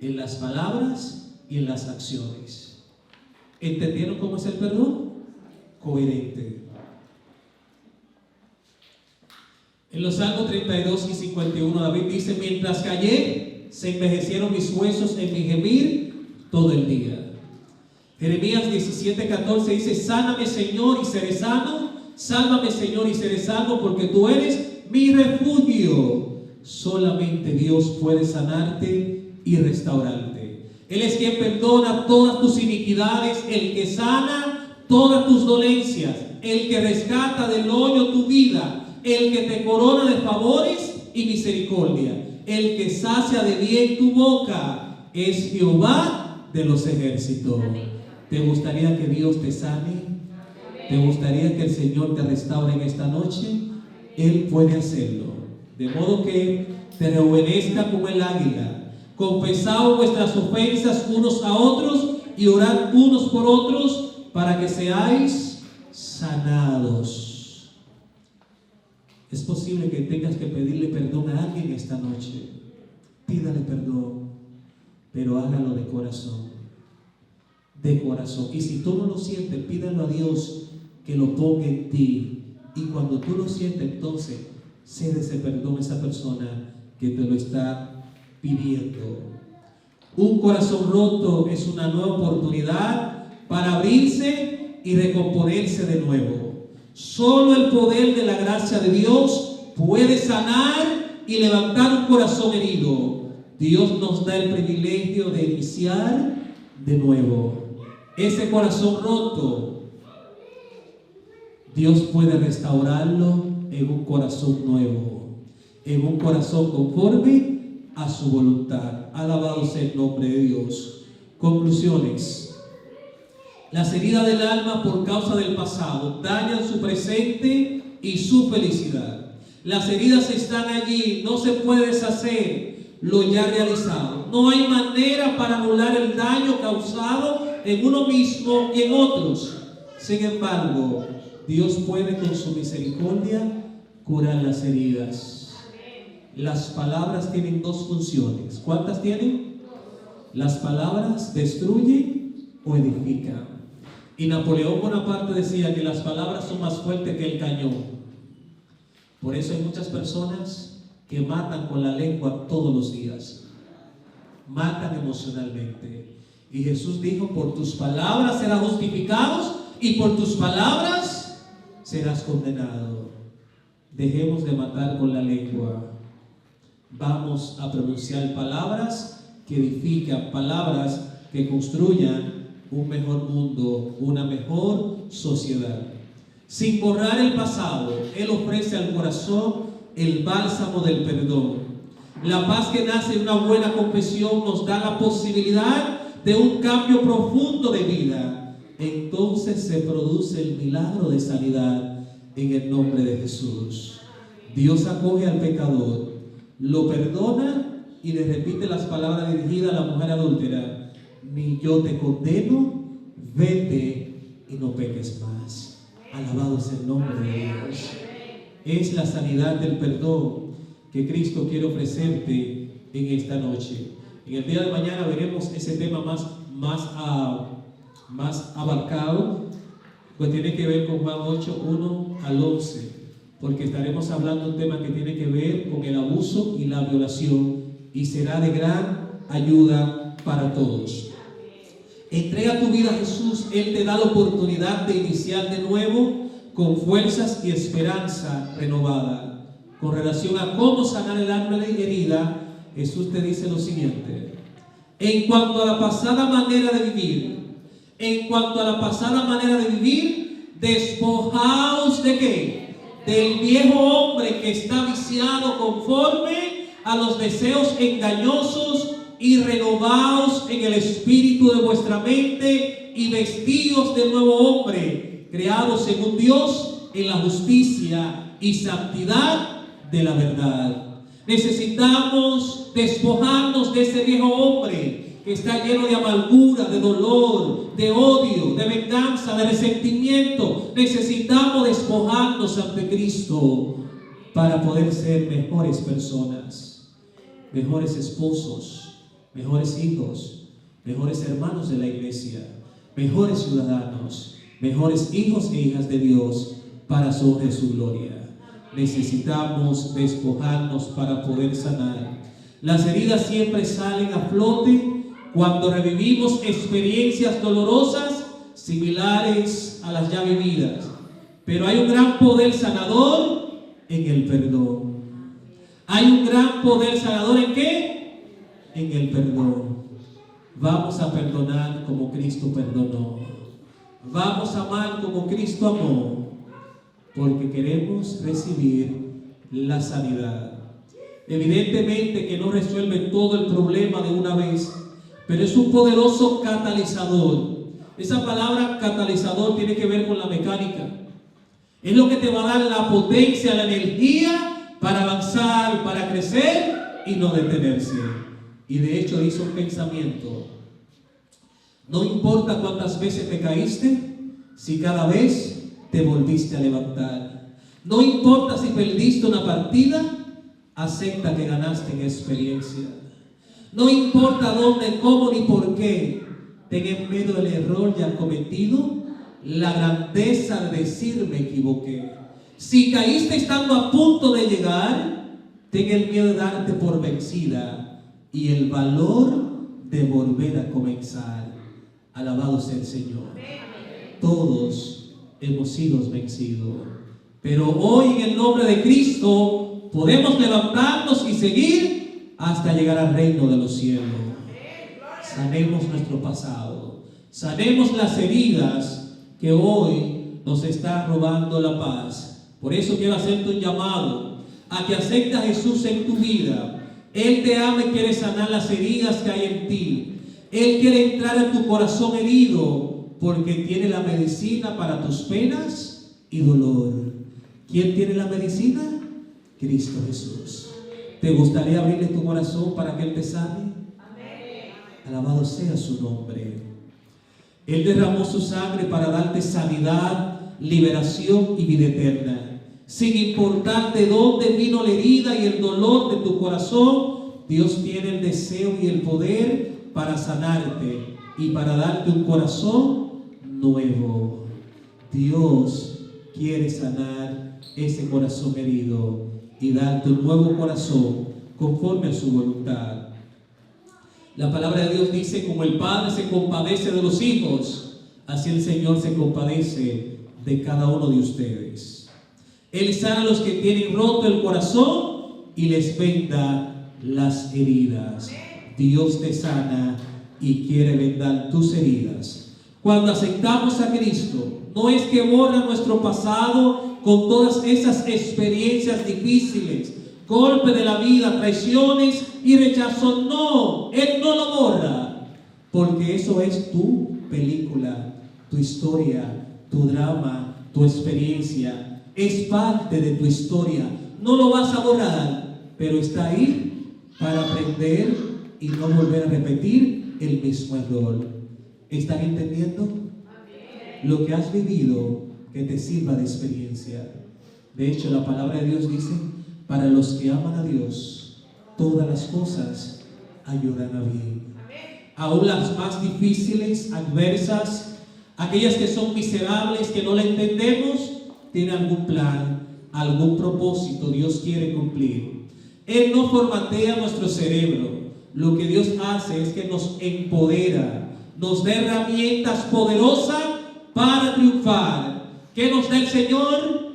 [SPEAKER 1] en las palabras y en las acciones. ¿Entendieron cómo es el perdón? Coherente. En los Salmos 32 y 51, David dice: mientras callé, se envejecieron mis huesos en mi gemir todo el día. Jeremías 17:14 dice: sáname, Señor, y seré sano. Sálvame, Señor, y seré salvo, porque tú eres mi refugio. Solamente Dios puede sanarte y restaurarte. Él es quien perdona todas tus iniquidades, el que sana todas tus dolencias, el que rescata del hoyo tu vida, el que te corona de favores y misericordia, el que sacia de bien tu boca, es Jehová de los ejércitos. ¿Te gustaría que Dios te sane? ¿Te gustaría que el Señor te restaure en esta noche? Él puede hacerlo. De modo que te rejuvenezca como el águila. Confesaos vuestras ofensas unos a otros y orad unos por otros para que seáis sanados. Es posible que tengas que pedirle perdón a alguien esta noche. Pídale perdón, pero hágalo de corazón. De corazón. Y si tú no lo sientes, pídalo a Dios que lo ponga en ti. Y cuando tú lo sientes, entonces cede ese perdón a esa persona que te lo está pidiendo. Un corazón roto es una nueva oportunidad para abrirse y recomponerse de nuevo. Solo el poder de la gracia de Dios puede sanar y levantar un corazón herido. Dios nos da el privilegio de iniciar de nuevo. Ese corazón roto, Dios puede restaurarlo en un corazón nuevo, en un corazón conforme a su voluntad. Alabado sea el nombre de Dios. Conclusiones. Las heridas del alma por causa del pasado dañan su presente y su felicidad. Las heridas están allí, no se puede deshacer lo ya realizado. No hay manera para anular el daño causado en uno mismo y en otros. Sin embargo, Dios puede con su misericordia curar las heridas. Las palabras tienen dos funciones. ¿Cuántas tienen? Las palabras destruyen o edifican. Y Napoleón Bonaparte decía que las palabras son más fuertes que el cañón. Por eso hay muchas personas que matan con la lengua todos los días. Matan emocionalmente. Y Jesús dijo: por tus palabras serás justificados y por tus palabras serás condenado. Dejemos de matar con la lengua. Vamos a pronunciar palabras que edifican, palabras que construyan un mejor mundo, una mejor sociedad. Sin borrar el pasado, Él ofrece al corazón el bálsamo del perdón. La paz que nace de una buena confesión nos da la posibilidad de un cambio profundo de vida. Entonces se produce el milagro de sanidad en el nombre de Jesús. Dios acoge al pecador, lo perdona y le repite las palabras dirigidas a la mujer adúltera: ni yo te condeno, vete y no peques más. Alabado sea el nombre de Dios. Es la sanidad del perdón que Cristo quiere ofrecerte en esta noche. En el día de mañana veremos ese tema más abarcado, pues tiene que ver con Juan 8, 1 al 11, porque estaremos hablando de un tema que tiene que ver con el abuso y la violación, y será de gran ayuda para todos. Entrega tu vida a Jesús. Él te da la oportunidad de iniciar de nuevo con fuerzas y esperanza renovada. Con relación a cómo sanar el alma herida, Jesús te dice lo siguiente: en cuanto a la pasada manera de vivir, despojaos ¿de qué? Del viejo hombre que está viciado conforme a los deseos engañosos, y renovaos en el espíritu de vuestra mente, y vestidos del nuevo hombre, creados según Dios en la justicia y santidad de la verdad. Necesitamos despojarnos de ese viejo hombre que está lleno de amargura, de dolor, de odio, de venganza, de resentimiento. Necesitamos despojarnos ante Cristo para poder ser mejores personas, mejores esposos, mejores hijos, mejores hermanos de la iglesia, mejores ciudadanos, mejores hijos e hijas de Dios para su honra y su gloria. Necesitamos despojarnos para poder sanar. Las heridas siempre salen a flote cuando revivimos experiencias dolorosas similares a las ya vividas. Pero hay un gran poder sanador en el perdón. Hay un gran poder sanador ¿en qué? En el perdón. Vamos a perdonar como Cristo perdonó. Vamos a amar como Cristo amó, porque queremos recibir la sanidad. Evidentemente que no resuelve todo el problema de una vez, pero es un poderoso catalizador. Esa palabra catalizador tiene que ver con la mecánica. Es lo que te va a dar la potencia, la energía para avanzar, para crecer y no detenerse. Y de hecho hizo un pensamiento: no importa cuántas veces te caíste, si cada vez te volviste a levantar. No importa si perdiste una partida, acepta que ganaste en experiencia. No importa dónde, cómo ni por qué, ten en medio del error ya cometido la grandeza de decir me equivoqué. Si caíste estando a punto de llegar, ten el miedo de darte por vencida y el valor de volver a comenzar. Alabado sea el Señor. Todos hemos sido vencidos, pero hoy en el nombre de Cristo podemos levantarnos y seguir hasta llegar al reino de los cielos. Sanemos nuestro pasado, sanemos las heridas que hoy nos están robando la paz. Por eso quiero hacerte un llamado a que aceptes a Jesús en tu vida. Él te ama y quiere sanar las heridas que hay en ti. Él quiere entrar en tu corazón herido porque tiene la medicina para tus penas y dolor. ¿Quién tiene la medicina? Cristo Jesús. ¿Te gustaría abrirle tu corazón para que Él te sane? Amén. Alabado sea su nombre. Él derramó su sangre para darte sanidad, liberación y vida eterna. Sin importar de dónde vino la herida y el dolor de tu corazón, Dios tiene el deseo y el poder para sanarte y para darte un corazón nuevo. Dios quiere sanar ese corazón herido y darte un nuevo corazón conforme a su voluntad. La palabra de Dios dice: como el Padre se compadece de los hijos, así el Señor se compadece de cada uno de ustedes. Él sana a los que tienen roto el corazón y les venda las heridas. Dios te sana y quiere vendar tus heridas. Cuando aceptamos a Cristo, no es que borra nuestro pasado con todas esas experiencias difíciles, golpes de la vida, traiciones y rechazo. No, Él no lo borra, porque eso es tu película, tu historia, tu drama, tu experiencia. Es parte de tu historia. No lo vas a borrar, pero está ahí para aprender y no volver a repetir el mismo error. ¿Están entendiendo? Lo que has vivido, que te sirva de experiencia. De hecho, la palabra de Dios dice: para los que aman a Dios, todas las cosas ayudan a bien. Aún las más difíciles, adversas, aquellas que son miserables, que no la entendemos, tiene algún plan, algún propósito Dios quiere cumplir. Él no formatea nuestro cerebro. Lo que Dios hace es que nos empodera, nos da herramientas poderosas para triunfar. ¿Qué nos da el Señor?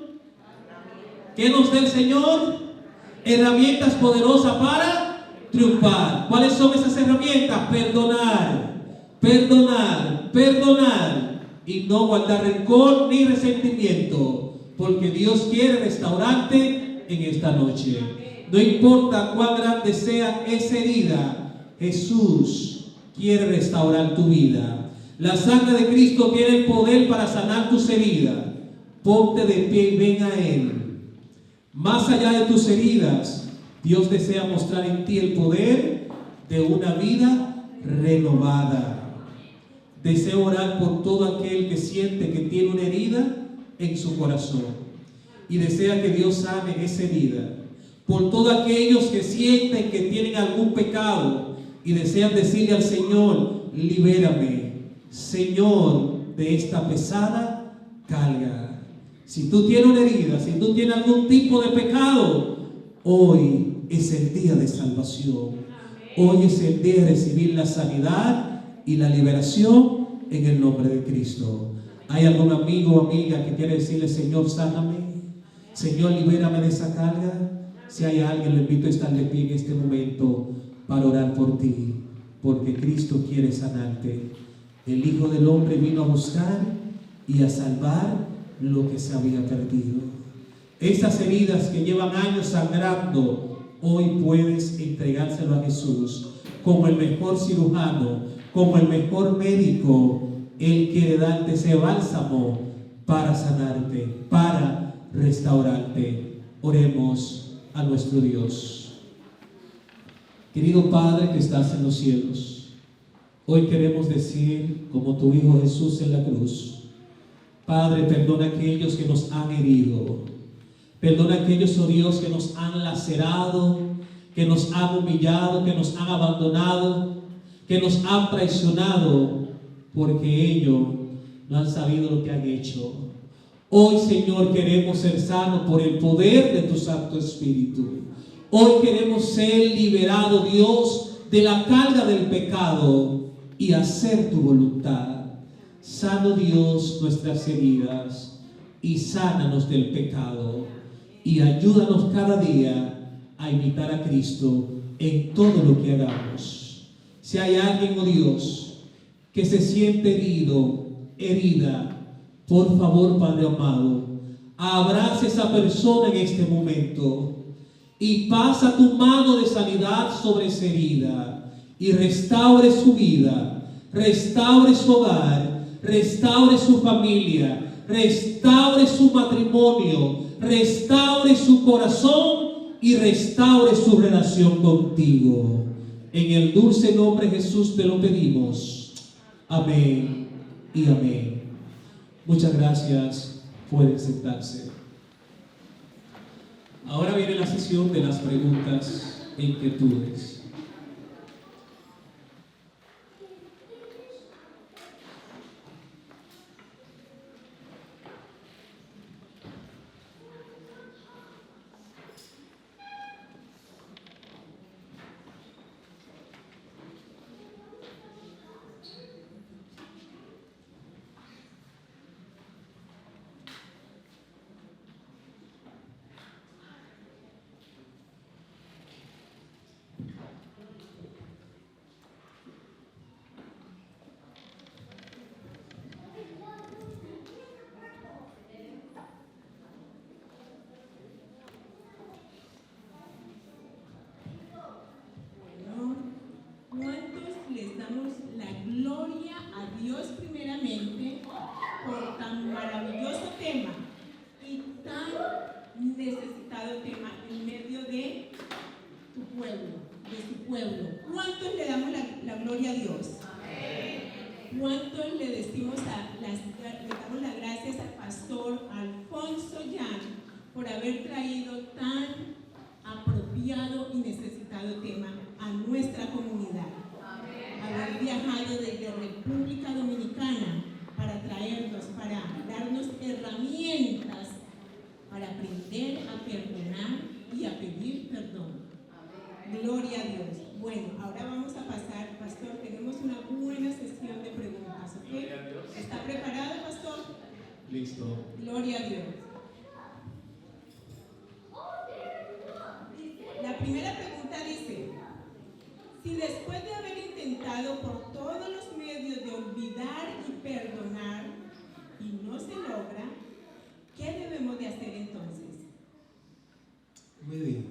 [SPEAKER 1] ¿Qué nos da el Señor? Herramientas poderosas para triunfar. ¿Cuáles son esas herramientas? Perdonar, perdonar, perdonar y no guardar rencor ni resentimiento, porque Dios quiere restaurarte en esta noche. No importa cuán grande sea esa herida, Jesús quiere restaurar tu vida. La sangre de Cristo tiene el poder para sanar tus heridas. Ponte de pie y ven a Él. Más allá de tus heridas, Dios desea mostrar en ti el poder de una vida renovada. Deseo orar por todo aquel que siente que tiene una herida en su corazón y desea que Dios sane esa herida. Por todos aquellos que sienten que tienen algún pecado y desean decirle al Señor: libérame, Señor, de esta pesada carga. Si tú tienes una herida, si tú tienes algún tipo de pecado, hoy es el día de salvación. Hoy es el día de recibir la sanidad y la liberación en el nombre de Cristo. ¿Hay algún amigo o amiga que quiere decirle: Señor, sáname? Señor, libérame de esa carga. Si hay alguien, lo invito a estar de pie en este momento para orar por ti, porque Cristo quiere sanarte. El Hijo del Hombre vino a buscar y a salvar lo que se había perdido. Esas heridas que llevan años sangrando, hoy puedes entregárselo a Jesús como el mejor cirujano, como el mejor médico. Él quiere darte ese bálsamo para sanarte, para restaurarte. Oremos a nuestro Dios. Querido Padre que estás en los cielos, hoy queremos decir, como tu Hijo Jesús en la cruz: Padre, perdona a aquellos que nos han herido. Perdona a aquellos, oh Dios, que nos han lacerado, que nos han humillado, que nos han abandonado, que nos han traicionado, porque ellos no han sabido lo que han hecho. Hoy, Señor, queremos ser sanos por el poder de tu Santo Espíritu. Hoy queremos ser liberados, Dios, de la carga del pecado y hacer tu voluntad. Sano, Dios, nuestras heridas y sánanos del pecado. Y ayúdanos cada día a imitar a Cristo en todo lo que hagamos. Si hay alguien, oh Dios, que se siente herido, herida, por favor, Padre amado, abraza a esa persona en este momento y pasa tu mano de sanidad sobre esa herida y restaure su vida, restaure su hogar, restaure su familia, restaure su matrimonio, restaure su corazón y restaure su relación contigo. En el dulce nombre de Jesús te lo pedimos. Amén y amén. Muchas gracias. Pueden sentarse. Ahora viene la sesión de las preguntas e inquietudes. Listo.
[SPEAKER 2] Gloria a Dios. La primera pregunta dice: si después de haber intentado por todos los medios de olvidar y perdonar y no se logra, ¿qué debemos de hacer entonces?
[SPEAKER 1] Muy bien.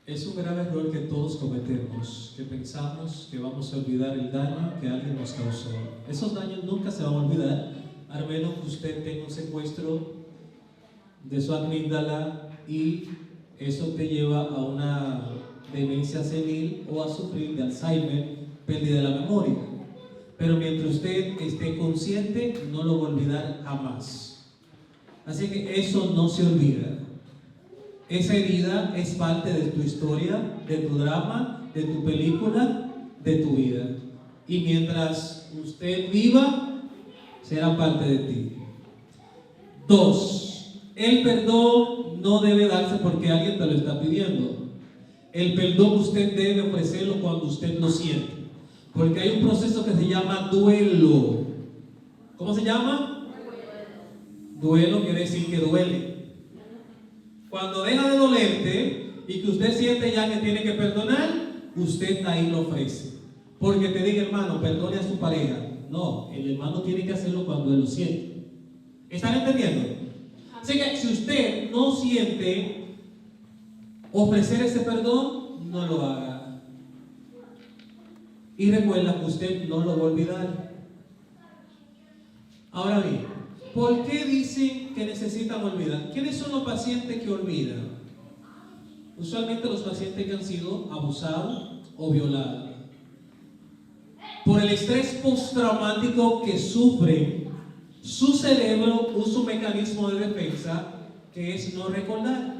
[SPEAKER 1] Es un grave error que todos cometemos, que pensamos que vamos a olvidar el daño que alguien nos causó. Esos daños nunca se van a olvidar, al menos que usted tenga un secuestro de su amígdala y eso te lleva a una demencia senil o a sufrir de Alzheimer, pérdida de la memoria. Pero mientras usted esté consciente, no lo va a olvidar jamás. Así que eso no se olvida. Esa herida es parte de tu historia, de tu drama, de tu película, de tu vida. Y mientras usted viva, será parte de ti. 2. El perdón no debe darse porque alguien te lo está pidiendo. El perdón usted debe ofrecerlo cuando usted lo siente. Porque hay un proceso que se llama duelo. ¿Cómo se llama? Duelo quiere decir que duele. Cuando deja de dolerte y que usted siente ya que tiene que perdonar, usted ahí lo ofrece. Porque te diga, hermano, perdone a su pareja. No, el hermano tiene que hacerlo cuando él lo siente. ¿Están entendiendo? Así que si usted no siente ofrecer ese perdón, no lo haga. Y recuerda que usted no lo va a olvidar. Ahora bien, ¿por qué dicen que necesitan olvidar? ¿Quiénes son los pacientes que olvidan? Usualmente los pacientes que han sido abusados o violados. Por el estrés postraumático que sufren, su cerebro usa un mecanismo de defensa que es no recordar.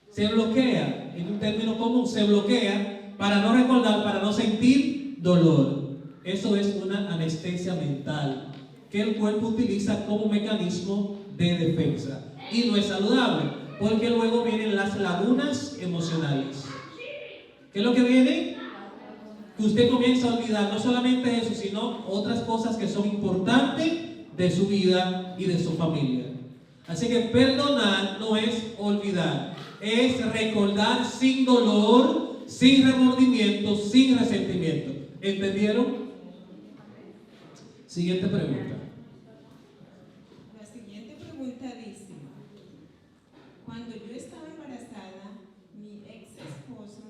[SPEAKER 1] Se bloquea, en un término común, se bloquea para no recordar, para no sentir dolor. Eso es una anestesia mental que el cuerpo utiliza como mecanismo de defensa. Y no es saludable, porque luego vienen las lagunas emocionales. ¿Qué es lo que viene? Que usted comienza a olvidar no solamente eso, sino otras cosas que son importantes de su vida y de su familia. Así que perdonar no es olvidar, es recordar sin dolor, sin remordimiento, sin resentimiento. ¿Entendieron? Siguiente pregunta.
[SPEAKER 2] La siguiente pregunta dice: cuando yo estaba embarazada, mi ex esposo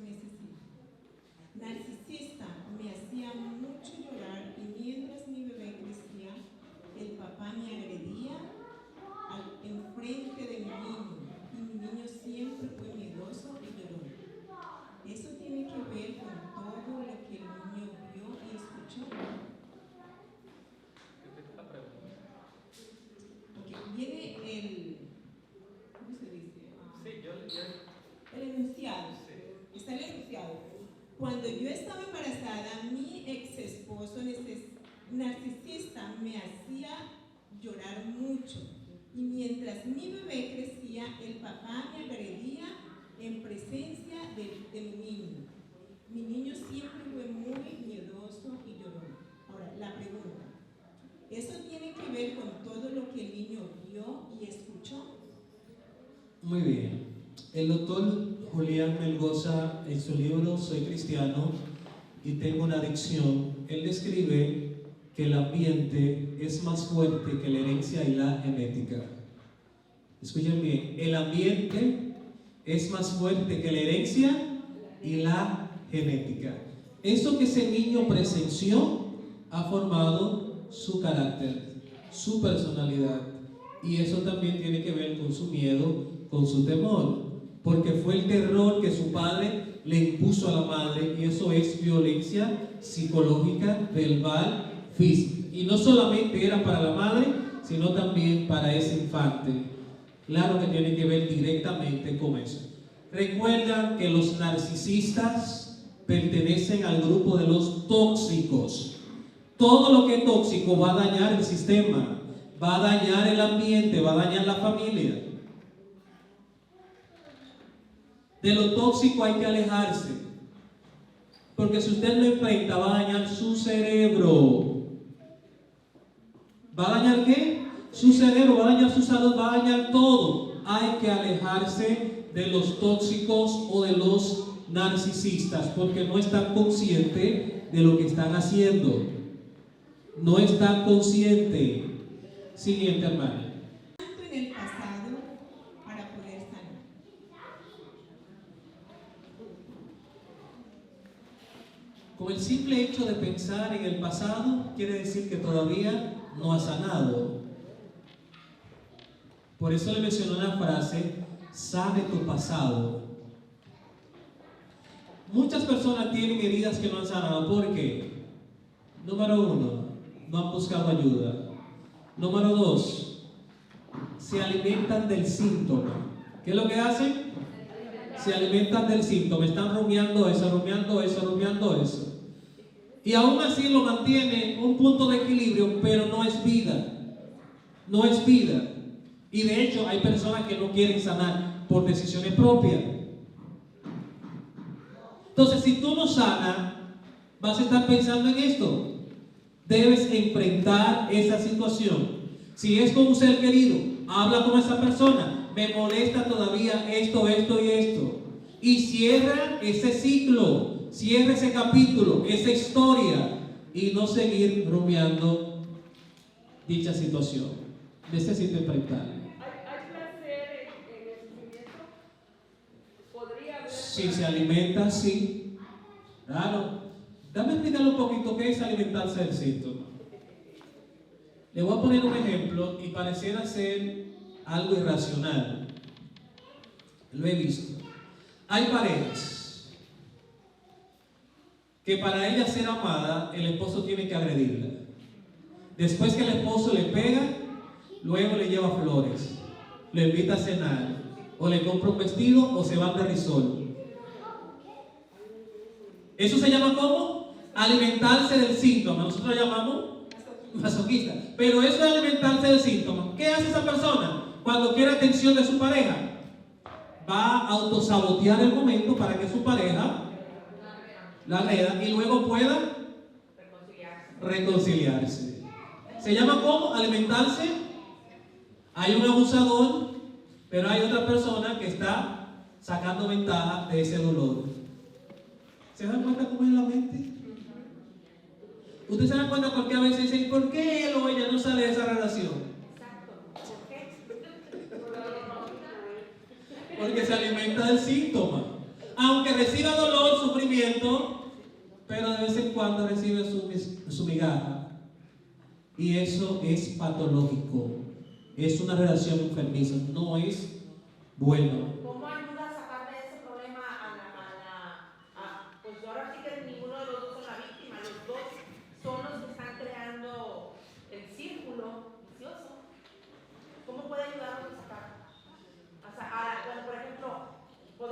[SPEAKER 2] narcisista me hacía mucho llorar y mientras mi bebé crecía, el papá me agredía enfrente de mi niño y mi niño siempre fue miedoso y llorón. ¿Eso tiene que ver con todo lo que el niño vio y escuchó? Porque viene ¿cómo se dice? El enunciado. Está el enunciado. Cuando yo estaba embarazada, mi ex esposo narcisista me hacía llorar mucho. Y mientras mi bebé crecía, el papá me agredía en presencia de mi niño. Mi niño siempre fue muy miedoso y llorón. Ahora, la pregunta: ¿eso tiene que ver con todo lo que el niño vio y escuchó?
[SPEAKER 1] Muy bien. El doctor Julián Melgoza, en su libro Soy Cristiano y Tengo una Adicción, él describe que el ambiente es más fuerte que la herencia y la genética. Escuchen bien, el ambiente es más fuerte que la herencia y la genética. Eso que ese niño presenció ha formado su carácter, su personalidad, y eso también tiene que ver con su miedo, con su temor, porque fue el terror que su padre le impuso a la madre, y eso es violencia psicológica, verbal, física. Y no solamente era para la madre, sino también para ese infante. Claro que tiene que ver directamente con eso. Recuerda que los narcisistas pertenecen al grupo de los tóxicos. Todo lo que es tóxico va a dañar el sistema, va a dañar el ambiente, va a dañar la familia. De lo tóxico hay que alejarse, porque si usted lo enfrenta va a dañar su cerebro. ¿Va a dañar qué? Su cerebro, va a dañar su salud, va a dañar todo. Hay que alejarse de los tóxicos o de los narcisistas, porque no están conscientes de lo que están haciendo. No están conscientes. Siguiente, hermano.
[SPEAKER 2] En el pasado para poder sanar.
[SPEAKER 1] con el simple hecho de pensar en el pasado, quiere decir que todavía no ha sanado. Por eso le mencionó la frase, sane tu pasado. Muchas personas tienen heridas que no han sanado. ¿Por qué? Número 1, no han buscado ayuda. Número 2, se alimentan del síntoma. ¿Qué es lo que hacen? Se alimentan del síntoma. Están rumiando eso, rumiando eso, rumiando eso. Y aún así lo mantiene un punto de equilibrio, pero no es vida. No es vida. Y de hecho hay personas que no quieren sanar por decisiones propias. Entonces, si tú no sanas, vas a estar pensando en esto. Debes enfrentar esa situación. Si es con un ser querido, habla con esa persona. Me molesta todavía esto, esto y esto. Y cierra ese ciclo, cierra ese capítulo, esa historia. Y no seguir rumiando dicha situación. Necesito enfrentarla.
[SPEAKER 3] ¿Hay placer en el sufrimiento? ¿Podría haber?
[SPEAKER 1] Si se alimenta, sí. Claro. Dame explicarle un poquito qué es alimentarse del síntoma. Le voy a poner un ejemplo y pareciera ser algo irracional. Lo he visto. Hay parejas que para ella ser amada, el esposo tiene que agredirla. Después que el esposo le pega, luego le lleva flores, le invita a cenar, o le compra un vestido, o se van de risol. ¿Eso se llama cómo? Alimentarse del síntoma. Nosotros lo llamamos masoquista. Pero eso es alimentarse del síntoma. ¿Qué hace esa persona cuando quiere atención de su pareja? Va a autosabotear el momento para que su pareja la agreda y luego pueda reconciliarse. ¿Se llama cómo? Alimentarse. Hay un abusador, pero hay otra persona que está sacando ventaja de ese dolor. ¿Se dan cuenta cómo es la mente? Ustedes se dan cuenta porque a veces dicen, ¿por qué él o ella no sale de esa relación? Porque se alimenta del síntoma. Aunque reciba dolor, sufrimiento, pero de vez en cuando recibe su migaja. Y eso es patológico. Es una relación enfermiza. No es bueno.
[SPEAKER 3] ¿Cómo ayuda a sacar de ese problema pues ahora sí que ninguno de los dos son la víctima, los dos son los que están creando el círculo vicioso? ¿Cómo puede ayudarnos a sacar? O sea, bueno, por ejemplo, por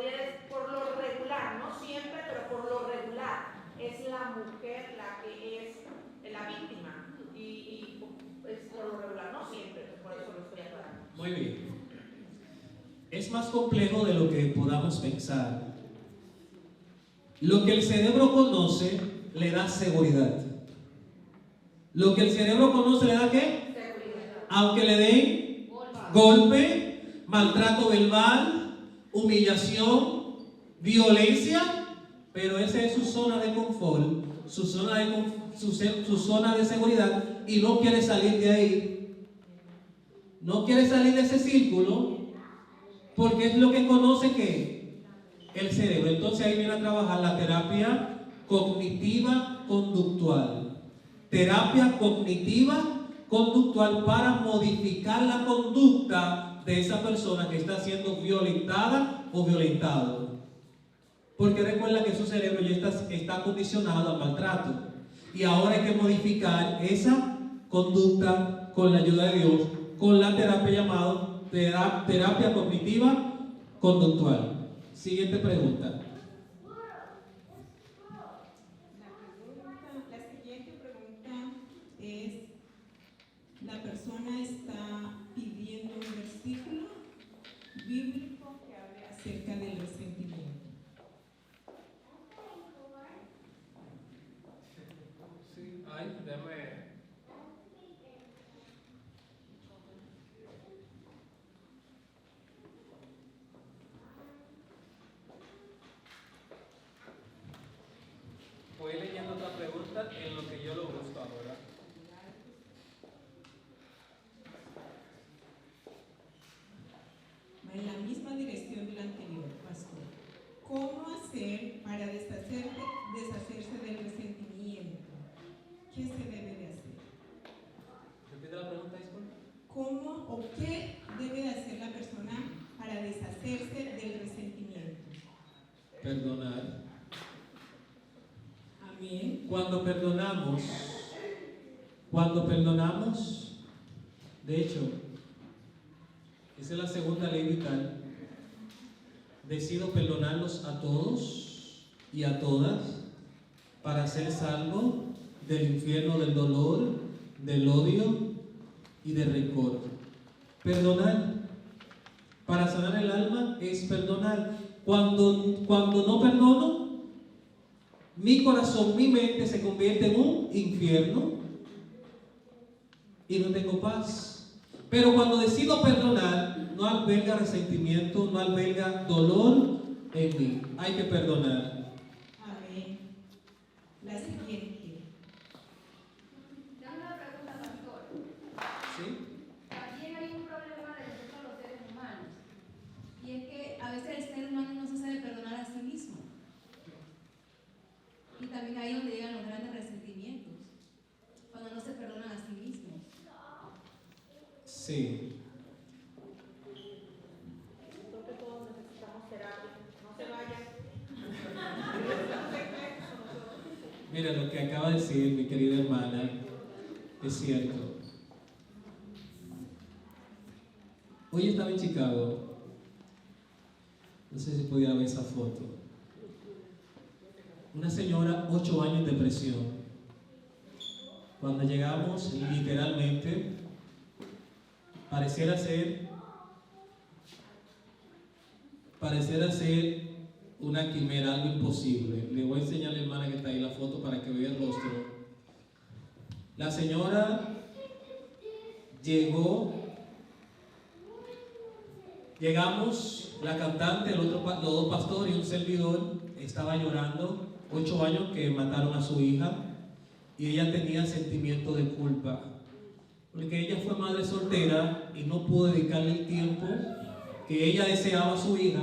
[SPEAKER 3] lo regular, no siempre, pero por lo regular, es la mujer la que es la víctima. Y es por lo regular, no siempre, por eso lo estoy aclarando.
[SPEAKER 1] Muy bien. Es más complejo de lo que podamos pensar. Lo que el cerebro conoce le da seguridad. Lo que el cerebro conoce le da ¿qué?
[SPEAKER 3] Seguridad.
[SPEAKER 1] Aunque le den golpe, maltrato verbal, humillación, violencia, pero esa es su zona de confort, su zona de seguridad, y no quiere salir de ahí. No quiere salir de ese círculo porque es lo que conoce que el cerebro. Entonces ahí viene a trabajar la terapia cognitiva conductual. Terapia cognitiva conductual para modificar la conducta de esa persona que está siendo violentada o violentado. Porque recuerda que su cerebro ya está condicionado al maltrato. Y ahora hay que modificar esa conducta con la ayuda de Dios, con la terapia llamada terapia cognitiva conductual. Siguiente pregunta.
[SPEAKER 2] La siguiente pregunta es, la persona está pidiendo un versículo bíblico que hable acerca del resentimiento.
[SPEAKER 1] Sí, déjame. Voy leyendo otra pregunta en lo que yo lo busco ahora.
[SPEAKER 2] Va en la misma dirección de la anterior, pastor. ¿Cómo hacer para deshacerse del resentimiento
[SPEAKER 1] perdonar.
[SPEAKER 2] Amén.
[SPEAKER 1] Cuando perdonamos, de hecho, esa es la segunda ley vital. Decido perdonarlos a todos y a todas para ser salvo del infierno del dolor, del odio y del rencor. Perdonar. Para sanar el alma es perdonar. Cuando no perdono, mi corazón, mi mente se convierte en un infierno y no tengo paz. Pero cuando decido perdonar, no alberga resentimiento, no alberga dolor en mí. Hay que perdonar.
[SPEAKER 2] Amén. La siguiente.
[SPEAKER 4] Tengo una pregunta, pastor.
[SPEAKER 1] ¿Sí?
[SPEAKER 4] También hay un problema respecto a los seres humanos. Y es que a veces el ser humano no se sabe perdonar a sí mismo. Y también ahí es donde llegan los grandes resentimientos. Cuando no se perdonan a sí mismos.
[SPEAKER 1] Sí.
[SPEAKER 3] Creo que todos necesitamos terapia. No se vayan.
[SPEAKER 1] Mira, lo que acaba de decir mi querida hermana es cierto. Hoy estaba en Chicago. No sé si podía ver esa foto. Una señora, 8 años de depresión. Cuando llegamos, literalmente, pareciera ser una quimera, algo imposible. Le voy a enseñar a la hermana que está ahí la foto para que vea el rostro. La señora llegamos, la cantante, los dos pastores y un servidor estaba llorando. 8 años que mataron a su hija y ella tenía sentimiento de culpa porque ella fue madre soltera y no pudo dedicarle el tiempo que ella deseaba a su hija,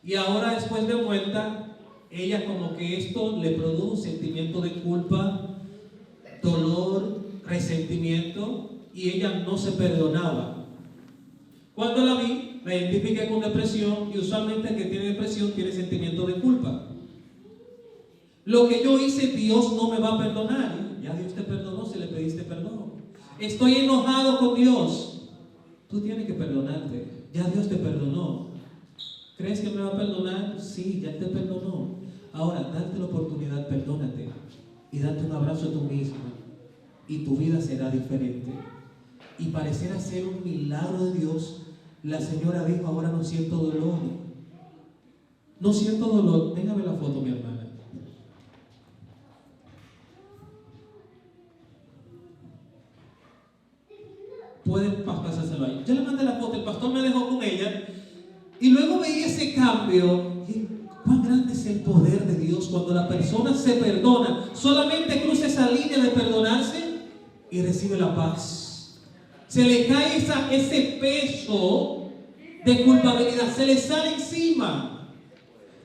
[SPEAKER 1] y ahora después de muerta ella como que esto le produjo un sentimiento de culpa, dolor, resentimiento, y ella no se perdonaba. Cuando la vi, la identifiqué con depresión, y usualmente el que tiene depresión tiene sentimiento de culpa. Lo que yo hice, Dios no me va a perdonar. Ya Dios te perdonó si le pediste perdón. Estoy enojado con Dios. Tú tienes que perdonarte. Ya Dios te perdonó. ¿Crees que me va a perdonar? Sí, ya te perdonó. Ahora, date la oportunidad, perdónate. Y date un abrazo a tú mismo. Y tu vida será diferente. Y pareciera ser un milagro de Dios. La señora dijo, ahora no siento dolor. No siento dolor. Déjame la foto, mi hermana. Pueden pasárselo ahí. Yo le mandé la foto, el pastor me dejó con ella. Y luego veía ese cambio. ¿Cuán grande es el poder de Dios cuando la persona se perdona? Solamente cruza esa línea de perdonarse y recibe la paz. Se le cae ese peso de culpabilidad, se le sale encima.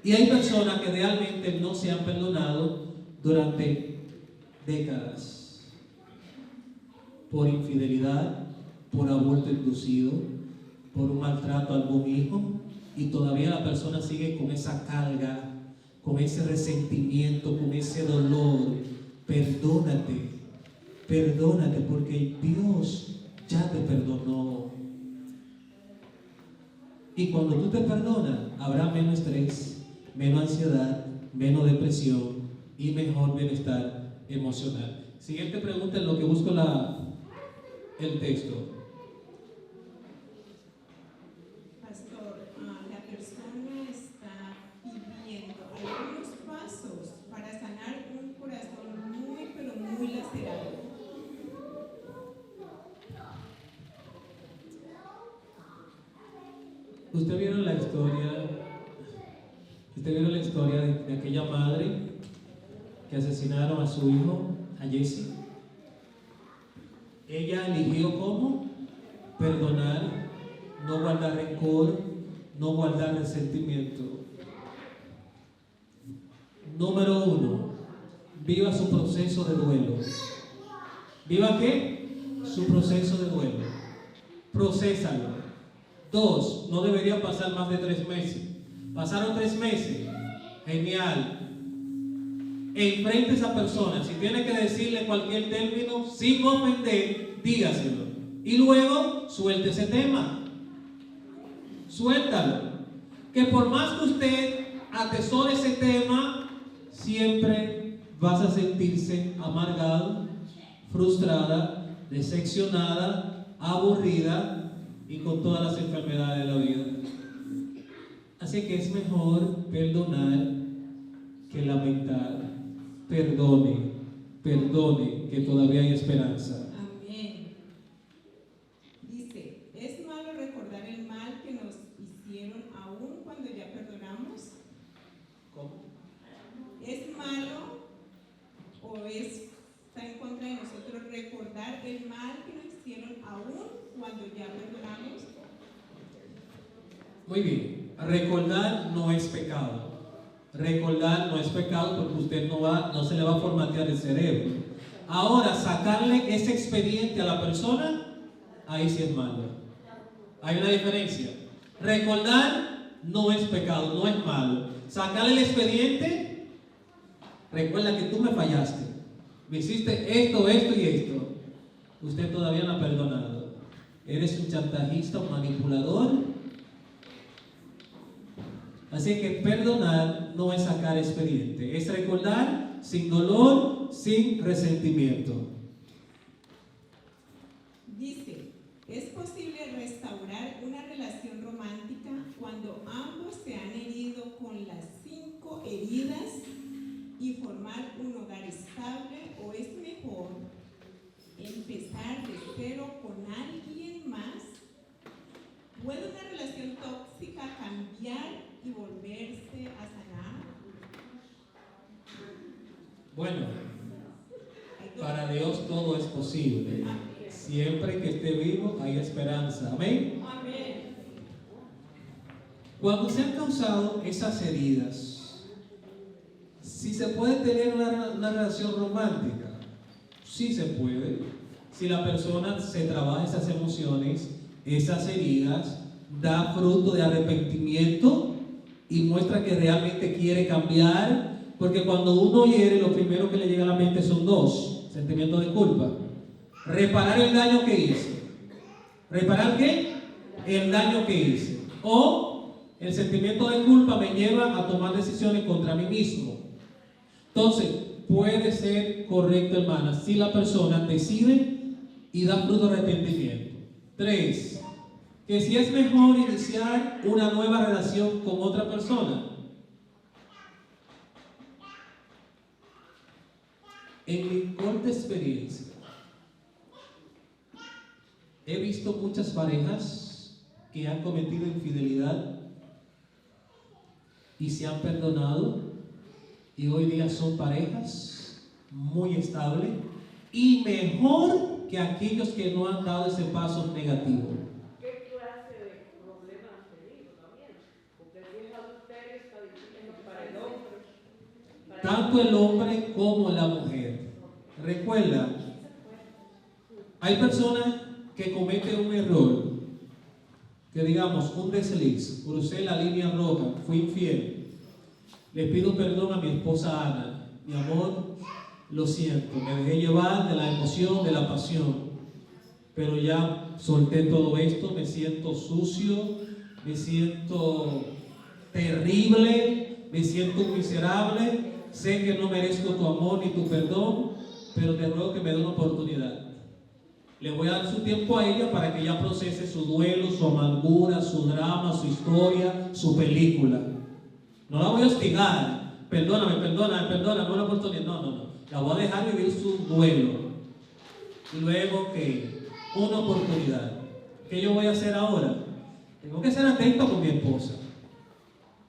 [SPEAKER 1] Y hay personas que realmente no se han perdonado durante décadas. Por infidelidad, por aborto inducido, por un maltrato a algún hijo, y todavía la persona sigue con esa carga, con ese resentimiento, con ese dolor. Perdónate, perdónate, porque Dios ya te perdonó. Y cuando tú te perdonas, habrá menos estrés, menos ansiedad, menos depresión y mejor bienestar emocional. Siguiente pregunta en lo que busco el texto.
[SPEAKER 2] Pastor, la persona está pidiendo algunos pasos para sanar un corazón muy, pero muy lacerado.
[SPEAKER 1] ¿Ustedes vieron la historia de aquella madre que asesinaron a su hijo, a Jesse? Ella eligió cómo perdonar, no guardar rencor, no guardar resentimiento. Número 1, viva su proceso de duelo. ¿Viva qué? Su proceso de duelo. Procésalo. 2, no debería pasar más de 3 meses. Pasaron 3 meses. Genial. Enfrente a esa persona. Si tiene que decirle cualquier término sin ofender, dígaselo. Y luego suelte ese tema. Suéltalo. Que por más que usted atesore ese tema, siempre vas a sentirse amargado, frustrada, decepcionada, aburrida y con todas las enfermedades de la vida. Así que es mejor perdonar que lamentar. Perdone, perdone, que todavía hay esperanza.
[SPEAKER 2] Amén. Dice, ¿es malo recordar el mal que nos hicieron aún cuando ya perdonamos?
[SPEAKER 1] ¿Cómo?
[SPEAKER 2] ¿Es malo o está en contra de nosotros recordar el mal que nos hicieron aún cuando ya perdonamos?
[SPEAKER 1] Muy bien, recordar no es pecado. Recordar no es pecado porque usted no se le va a formatear el cerebro. Ahora, sacarle ese expediente a la persona, ahí sí es malo. Hay una diferencia. Recordar no es pecado, no es malo. Sacarle el expediente, recuerda que tú me fallaste. Me hiciste esto, esto y esto. Usted todavía no ha perdonado. Eres un chantajista, un manipulador. Así que perdonar no es sacar expediente, es recordar sin dolor, sin resentimiento.
[SPEAKER 2] Dice, ¿es posible restaurar una relación romántica cuando ambos se han herido con las 5 heridas y formar un hogar estable, o es mejor empezar de cero con alguien más? ¿Puede una relación tóxica cambiar y volverse a sanar?
[SPEAKER 1] Bueno, para Dios todo es posible. Siempre que esté vivo hay esperanza. Amén.
[SPEAKER 2] Amén.
[SPEAKER 1] Cuando se han causado esas heridas, si se puede tener una relación romántica, sí se puede. Si la persona se trabaja esas emociones, esas heridas, da fruto de arrepentimiento y muestra que realmente quiere cambiar, porque cuando uno hiere, lo primero que le llega a la mente son 2: sentimiento de culpa. Reparar el daño que hice. ¿Reparar qué? El daño que hice. O el sentimiento de culpa me lleva a tomar decisiones contra mí mismo. Entonces, puede ser correcto, hermana, si la persona decide y da fruto de arrepentimiento. 3. Que si es mejor iniciar una nueva relación con otra persona. En mi corta experiencia, he visto muchas parejas que han cometido infidelidad y se han perdonado, y hoy día son parejas muy estables y mejor que aquellos que no han dado ese paso negativo.
[SPEAKER 3] ¿Qué clase de problemas han tenido también? Porque si es adulterio está difícil para el hombre.
[SPEAKER 1] Tanto el hombre como la mujer. Recuerda, hay personas que cometen un error, que digamos, un desliz, crucé la línea roja, fui infiel, le pido perdón a mi esposa Ana, mi amor, lo siento, me dejé llevar de la emoción, de la pasión, pero ya solté todo esto, me siento sucio, me siento terrible, me siento miserable, sé que no merezco tu amor ni tu perdón, pero te ruego que me dé una oportunidad. Le voy a dar su tiempo a ella para que ella procese su duelo, su amargura, su drama, su historia, su película. No la voy a hostigar. Perdóname, una oportunidad. No. La voy a dejar vivir su duelo. Y luego, una oportunidad. ¿Qué yo voy a hacer ahora? Tengo que ser atento con mi esposa.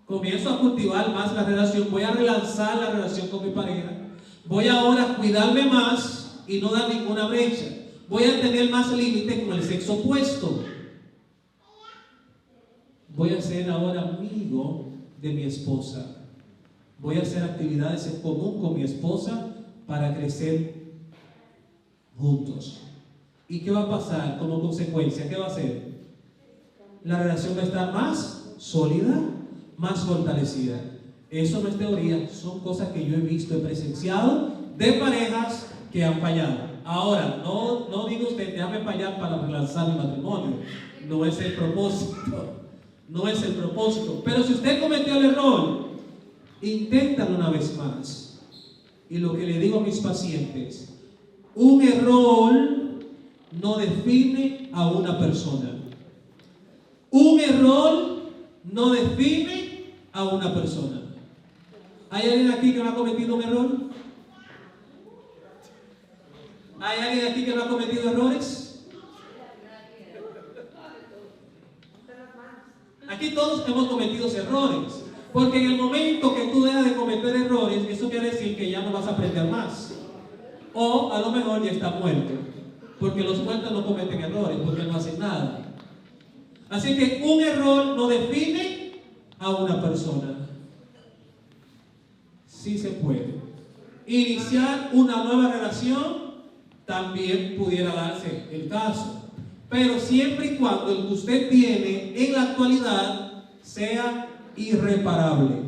[SPEAKER 1] Comienzo a cultivar más la relación. Voy a relanzar la relación con mi pareja. Voy ahora a cuidarme más y no dar ninguna brecha. Voy a tener más límite con el sexo opuesto. Voy a ser ahora amigo de mi esposa. Voy a hacer actividades en común con mi esposa para crecer juntos. ¿Y qué va a pasar como consecuencia? ¿Qué va a hacer? La relación va a estar más sólida, más fortalecida. Eso no es teoría, son cosas que yo he visto, he presenciado de parejas que han fallado. Ahora, no diga usted, déjame fallar para relanzar mi matrimonio. No es el propósito. No es el propósito. Pero si usted cometió el error, inténtalo una vez más. Y lo que le digo a mis pacientes, un error no define a una persona. Un error no define a una persona. ¿Hay alguien aquí que no ha cometido un error? ¿Hay alguien aquí que no ha cometido errores? Aquí todos hemos cometido errores. Porque en el momento que tú dejas de cometer errores, eso quiere decir que ya no vas a aprender más. O a lo mejor ya está muerto. Porque los muertos no cometen errores, porque no hacen nada. Así que un error no define a una persona. Sí se puede. Iniciar una nueva relación también pudiera darse el caso. Pero siempre y cuando el que usted tiene en la actualidad sea irreparable.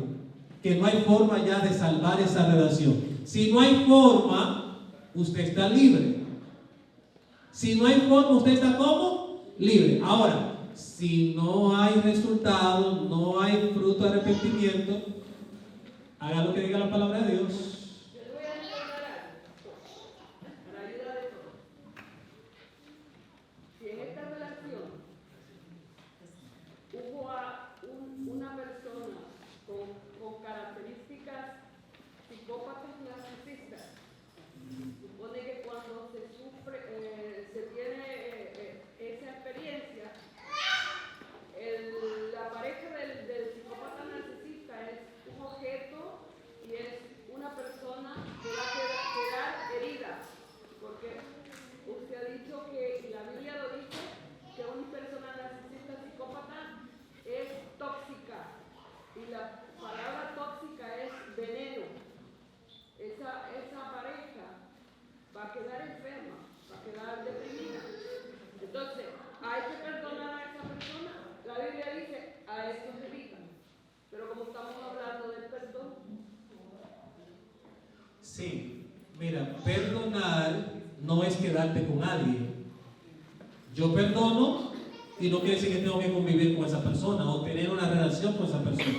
[SPEAKER 1] Que no hay forma ya de salvar esa relación. Si no hay forma, usted está libre. Si no hay forma, usted está ¿cómo? Libre. Ahora, si no hay resultado, no hay fruto de arrepentimiento, haga lo que diga la palabra de Dios.
[SPEAKER 3] Les voy a recordar algo para ayudar a todos. Si en esta relación hubo una persona con características psicópatas narcisistas, supone que cuando se sufre, se tiene esa experiencia, la pareja del psicópata narcisista es un objeto y es una persona que va a quedar herida, porque usted ha dicho que, y la Biblia lo dice, que una persona narcisista psicópata es tóxica, y la palabra tóxica es veneno. Esa pareja va a quedar enferma, va a quedar deprimida. Entonces, hay que perdonar a esa persona. La Biblia dice, a estos evitan. Pero como estamos hablando del perdón.
[SPEAKER 1] Sí, mira, perdonar no es quedarte con alguien. Yo perdono y no quiere decir que tengo que convivir con esa persona o tener una relación con esa persona.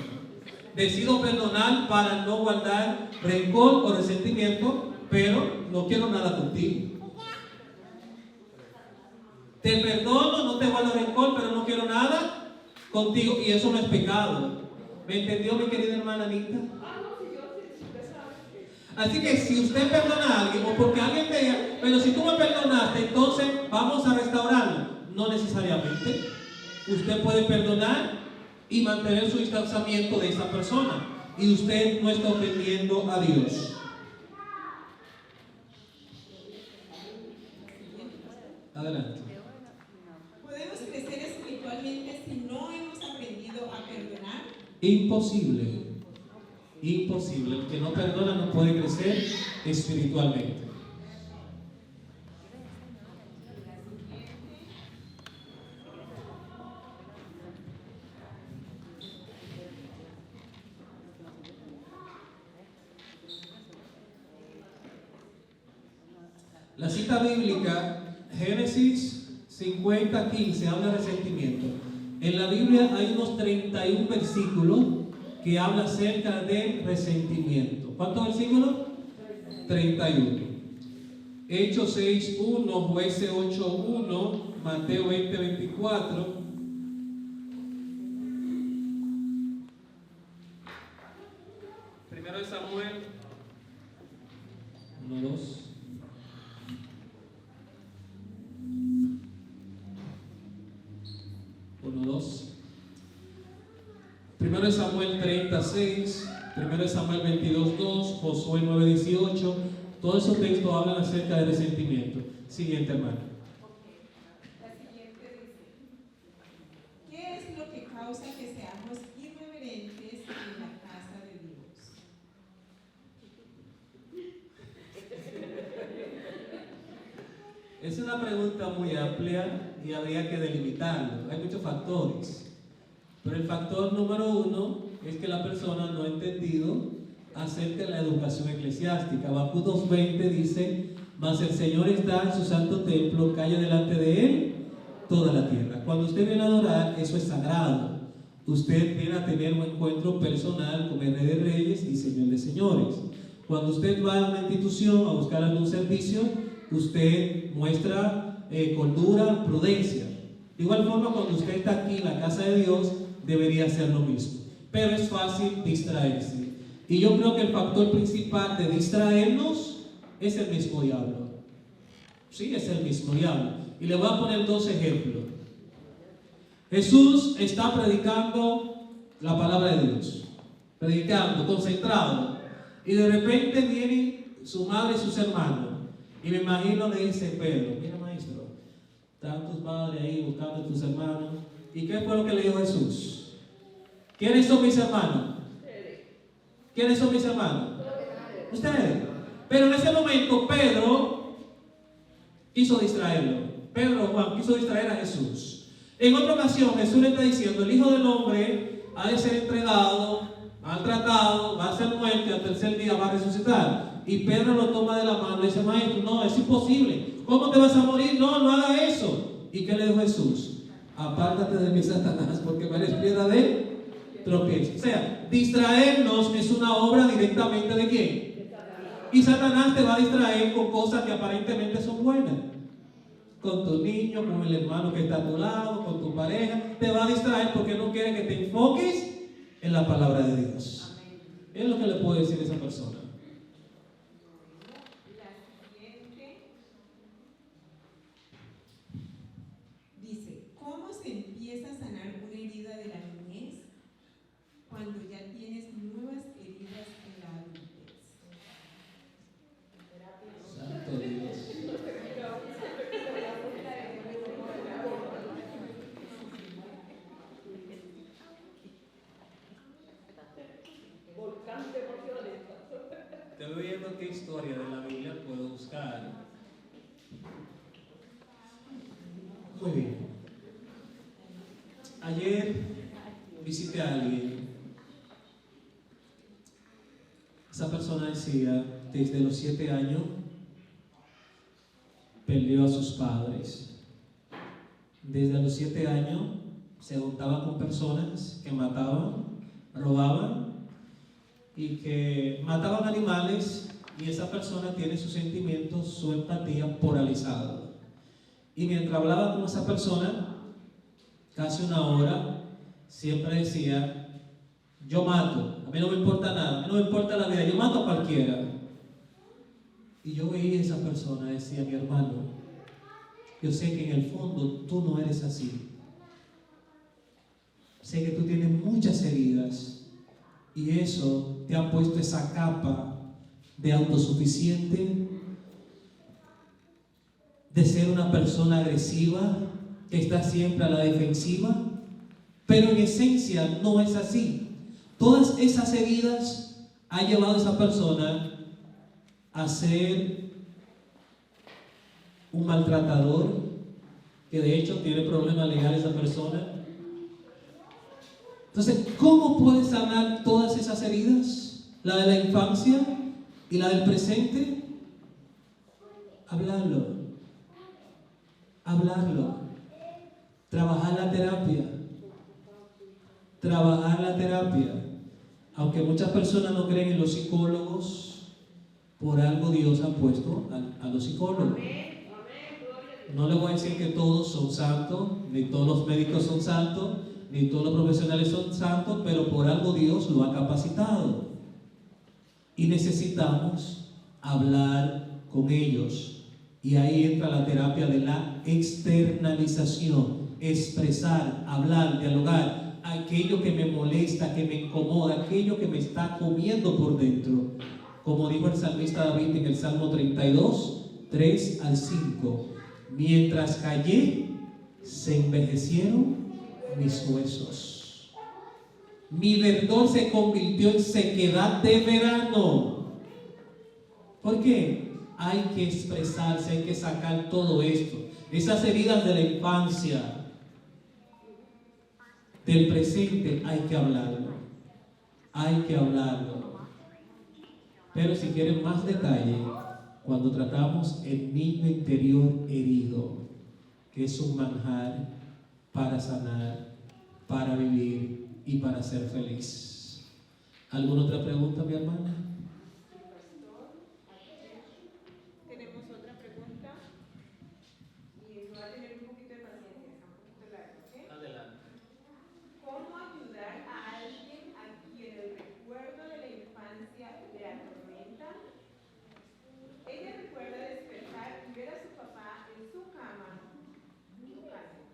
[SPEAKER 1] Decido perdonar para no guardar rencor o resentimiento, pero no quiero nada contigo. Te perdono, no te guardo rencor, pero no quiero nada contigo, y eso no es pecado. ¿Me entendió, mi querida hermana Anita? Así que si usted perdona a alguien, o porque alguien te diga, pero si tú me perdonaste, entonces vamos a restaurarlo. No necesariamente. Usted puede perdonar y mantener su distanciamiento de esa persona, y usted no está ofendiendo a Dios. Adelante.
[SPEAKER 2] ¿Podemos crecer espiritualmente si no hemos aprendido a perdonar?
[SPEAKER 1] Imposible. Imposible. El que no perdona no puede crecer espiritualmente. La cita bíblica, Génesis 50:15, habla de resentimiento. En la Biblia hay unos 31 versículos que habla acerca de resentimiento. ¿Cuántos versículos? 31. Hechos 6:1, Jueces 8:1, Mateo 20:24. Primero de Samuel 1:2. Primero de Samuel 36, primero de Samuel 22:2, Josué 9:18. Todos esos textos hablan acerca de resentimiento. Siguiente, hermano.
[SPEAKER 2] La siguiente dice: ¿qué es lo que causa que seamos irreverentes en la casa de Dios?
[SPEAKER 1] Es una pregunta muy amplia y habría que delimitarlo. Hay muchos factores. Pero el factor número uno es que la persona no ha entendido acerca de la educación eclesiástica. Habacuc 2:20 dice: mas el Señor está en su santo templo, calla delante de él toda la tierra. Cuando usted viene a adorar, eso es sagrado. Usted viene a tener un encuentro personal con el Rey de Reyes y Señor de Señores. Cuando usted va a una institución a buscar algún servicio, usted muestra cordura, prudencia. De igual forma, cuando usted está aquí en la casa de Dios, debería hacer lo mismo. Pero es fácil distraerse. Y yo creo que el factor principal de distraernos es el mismo diablo. Sí, es el mismo diablo. Y le voy a poner 2 ejemplos. Jesús está predicando la palabra de Dios, predicando, concentrado, y de repente vienen su madre y sus hermanos, y me imagino le dice Pedro: mira, maestro, están tus padres ahí buscando a tus hermanos. ¿Y qué fue lo que le dijo Jesús? ¿Quiénes son mis hermanos? ¿Quiénes son mis hermanos? Ustedes. Pero en ese momento Pedro quiso distraerlo. Pedro o Juan quiso distraer a Jesús. En otra ocasión Jesús le está diciendo: el Hijo del Hombre ha de ser entregado, maltratado, va a ser muerto y al tercer día va a resucitar. Y Pedro lo toma de la mano y dice: maestro, no, es imposible. ¿Cómo te vas a morir? No, no haga eso. ¿Y qué le dijo Jesús? Apártate de mí, Satanás, porque me eres piedra de tropiezo. O sea, distraernos es una obra directamente de ¿quién? Y Satanás te va a distraer con cosas que aparentemente son buenas. Con tu niño, con el hermano que está a tu lado, con tu pareja. Te va a distraer porque no quiere que te enfoques en la palabra de Dios. Es lo que le puedo decir a esa persona.
[SPEAKER 2] La siguiente dice: ¿cómo se empieza a sanar una herida de la niñez cuando ya tienes nuevas heridas en la adultez?
[SPEAKER 1] Santo Dios. Estoy viendo qué historia de la Biblia puedo buscar. Muy bien. Ayer visité a alguien. Esa persona decía: desde los 7 años perdió a sus padres. Desde los 7 años se juntaba con personas que mataban, robaban y que mataban animales, y esa persona tiene sus sentimientos, su empatía poralizado. Y mientras hablaba con esa persona, casi 1 hora, siempre decía: yo mato, a mí no me importa nada, a mí no me importa la vida, yo mato a cualquiera. Y yo veía a esa persona, decía: mi hermano, yo sé que en el fondo tú no eres así. Sé que tú tienes muchas heridas y eso te ha puesto esa capa de autosuficiente, de ser una persona agresiva que está siempre a la defensiva, pero en esencia no es así. Todas esas heridas han llevado a esa persona a ser un maltratador, que de hecho tiene problemas legales esa persona. Entonces, ¿cómo puedes sanar todas esas heridas? La de la infancia y la del presente. Hablarlo. Trabajar la terapia. Aunque muchas personas no creen en los psicólogos, por algo Dios ha puesto a los psicólogos. No le voy a decir que todos son santos, ni todos los médicos son santos, ni todos los profesionales son santos, pero por algo Dios lo ha capacitado. Y necesitamos hablar con ellos. Y ahí entra la terapia de la externalización. Expresar, hablar, dialogar. Aquello que me molesta, que me incomoda, aquello que me está comiendo por dentro. Como dijo el salmista David en el Salmo 32, 3 al 5. Mientras callé, se envejecieron mis huesos. Mi verdor se convirtió en sequedad de verano. ¿Por qué? Hay que expresarse, hay que sacar todo esto. Esas heridas de la infancia, del presente, hay que hablarlo. hay que hablarlo. Pero si quieren más detalle, cuando tratamos el niño interior herido, que es un manjar para sanar, para vivir y para ser feliz. ¿Alguna otra pregunta, mi hermana?
[SPEAKER 2] Tenemos otra pregunta y va a tener un poquito de paciencia, está un poquito largo, ¿ok?
[SPEAKER 1] Adelante.
[SPEAKER 2] ¿Cómo ayudar a alguien a quien el recuerdo de la infancia le atormenta? Ella recuerda despertar y ver a su papá en su cama, tocando.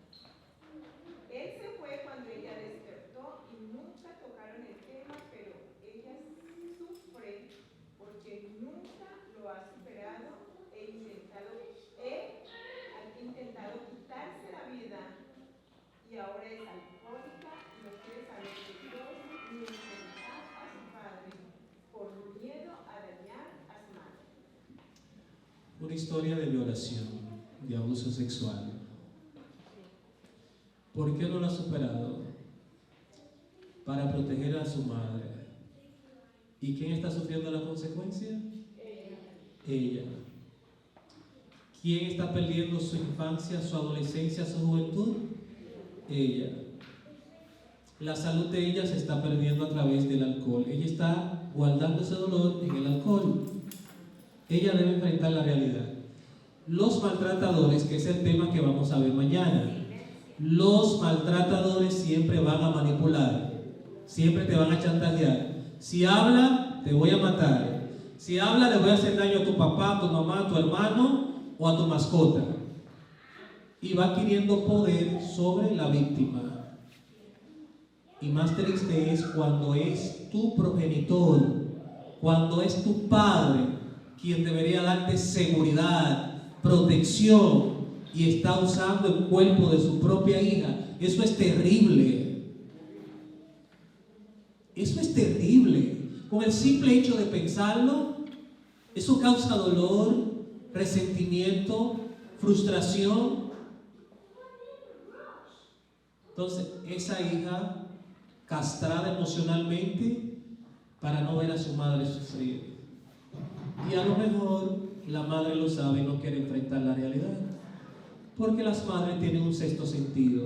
[SPEAKER 2] Él se fue cuando ella despertó y nunca tocaron el tema, pero ella sufre porque nunca lo ha superado ha intentado quitarse la vida y ahora es alcohólica y no quiere saber de Dios ni enfrentar a su padre por miedo a dañar a su madre.
[SPEAKER 1] Una historia de violación, de abuso sexual. ¿Por qué no lo ha superado? Para proteger a su madre. ¿Y quién está sufriendo la consecuencia? Ella. ¿Quién está perdiendo su infancia, su adolescencia, su juventud? Ella. La salud de ella se está perdiendo a través del alcohol. Ella está guardando ese dolor en el alcohol. Ella debe enfrentar la realidad. Los maltratadores, que es el tema que vamos a ver mañana. Los maltratadores siempre van a manipular, siempre te van a chantajear. Si habla, te voy a matar. Si habla, le voy a hacer daño a tu papá, a tu mamá, a tu hermano o a tu mascota. Y va adquiriendo poder sobre la víctima. Y más triste es cuando es tu progenitor, cuando es tu padre quien debería darte seguridad, protección, y está usando el cuerpo de su propia hija. Eso es terrible. Eso es terrible. Con el simple hecho de pensarlo, eso causa dolor, resentimiento, frustración. Entonces, esa hija castrada emocionalmente para no ver a su madre sufrir. Y a lo mejor la madre lo sabe y no quiere enfrentar la realidad. Porque las madres tienen un sexto sentido.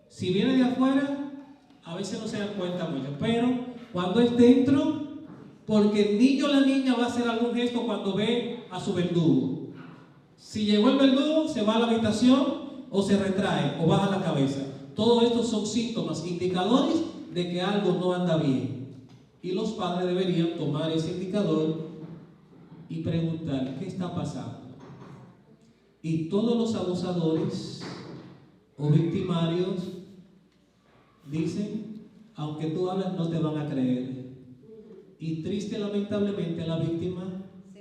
[SPEAKER 1] Si viene de afuera, a veces no se dan cuenta mucho, pero cuando es dentro, porque el niño o la niña va a hacer algún gesto cuando ve a su verdugo. Si llegó el verdugo, se va a la habitación o se retrae o baja la cabeza. Todo esto son síntomas, indicadores de que algo no anda bien. Y los padres deberían tomar ese indicador y preguntar, ¿qué está pasando? Y todos los abusadores o victimarios dicen, aunque tú hablas no te van a creer. Y triste, lamentablemente, la víctima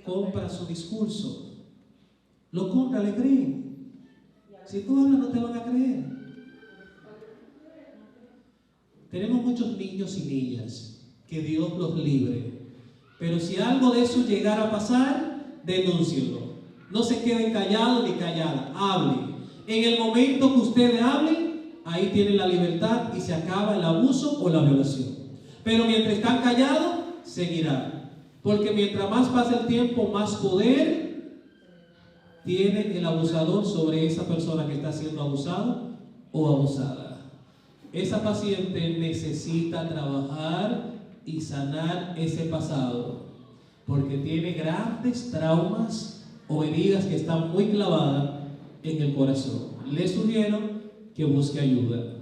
[SPEAKER 1] compra su discurso. Lo compra, le creen. Si tú hablas no te van a creer. Tenemos muchos niños y niñas, que Dios los libre. Pero si algo de eso llegara a pasar, denúncienlo. No se queden callados ni calladas, hablen. En el momento que ustedes hablen, ahí tienen la libertad y se acaba el abuso o la violación. Pero mientras están callados, seguirá. Porque mientras más pasa el tiempo, más poder tiene el abusador sobre esa persona que está siendo abusado o abusada. Esa paciente necesita trabajar y sanar ese pasado, porque tiene grandes traumas o heridas que están muy clavadas en el corazón. Les sugiero que busque ayuda.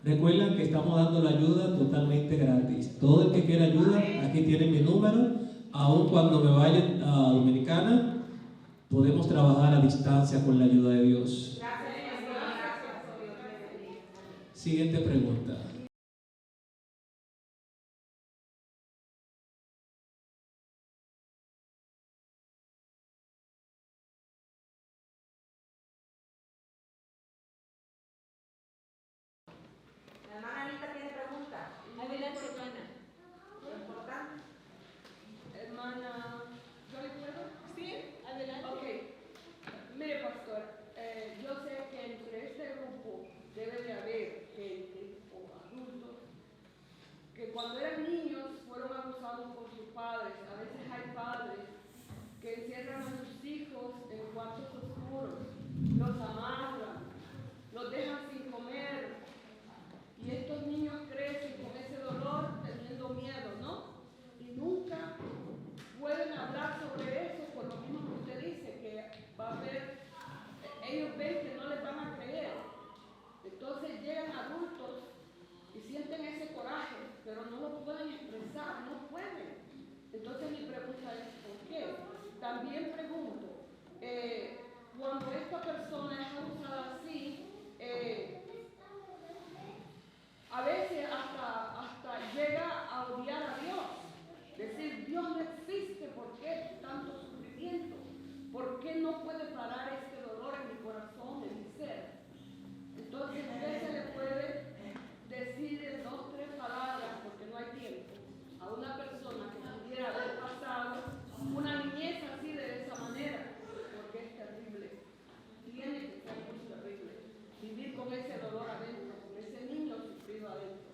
[SPEAKER 1] Recuerden que estamos dando la ayuda totalmente gratis. Todo el que quiera ayuda, aquí tienen mi número. Aun cuando me vaya a Dominicana, podemos trabajar a distancia con la ayuda de Dios. Siguiente pregunta.
[SPEAKER 3] La hermana Anita tiene pregunta.
[SPEAKER 2] Adelante, hermana.
[SPEAKER 3] Importante.
[SPEAKER 5] Hermana, ¿yo le puedo?
[SPEAKER 2] Sí, adelante.
[SPEAKER 5] Ok. Mire, pastor, yo sé que entre este grupo debe de haber gente o pero no lo pueden expresar, no pueden. Entonces mi pregunta es, ¿por qué? También pregunto, cuando esta persona es abusada así, a veces hasta llega a odiar a Dios. Decir, Dios no existe, ¿por qué tanto sufrimiento? ¿Por qué no puede parar este dolor en mi corazón, en mi ser? Entonces, ¿qué se le puede decir en 2 o 3 palabras, porque no hay tiempo, a una persona que pudiera haber pasado una niñez así de esa manera? Porque es terrible. Tiene que ser muy terrible. Vivir con ese dolor adentro, con ese niño sufrido adentro.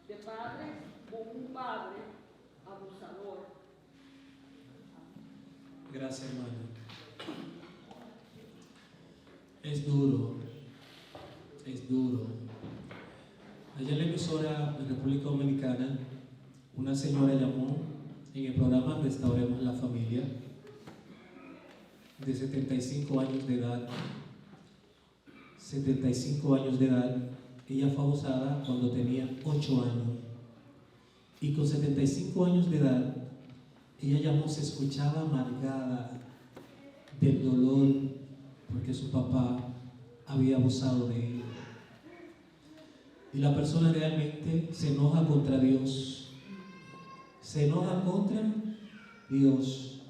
[SPEAKER 5] De padre con un padre abusador.
[SPEAKER 1] Gracias, hermano. Es duro. Es duro. Allá en la emisora de República Dominicana, una señora llamó en el programa Restauremos la Familia, de 75 años de edad. 75 años de edad. Ella fue abusada cuando tenía 8 años. Y con 75 años de edad, ella llamó, se escuchaba amargada del dolor porque su papá había abusado de ella. Y la persona realmente se enoja contra Dios. Se enoja contra Dios.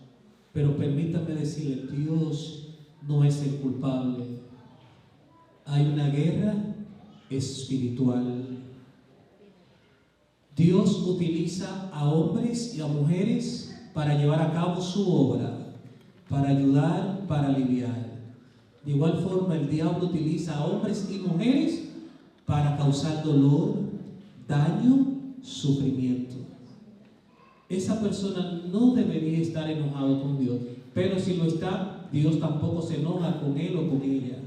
[SPEAKER 1] Pero permítame decirle, Dios no es el culpable. Hay una guerra espiritual. Dios utiliza a hombres y a mujeres para llevar a cabo su obra, para ayudar, para aliviar. De igual forma, el diablo utiliza a hombres y mujeres para causar dolor, daño, sufrimiento. Esa persona no debería estar enojado con Dios, pero si lo está, Dios tampoco se enoja con él o con ella.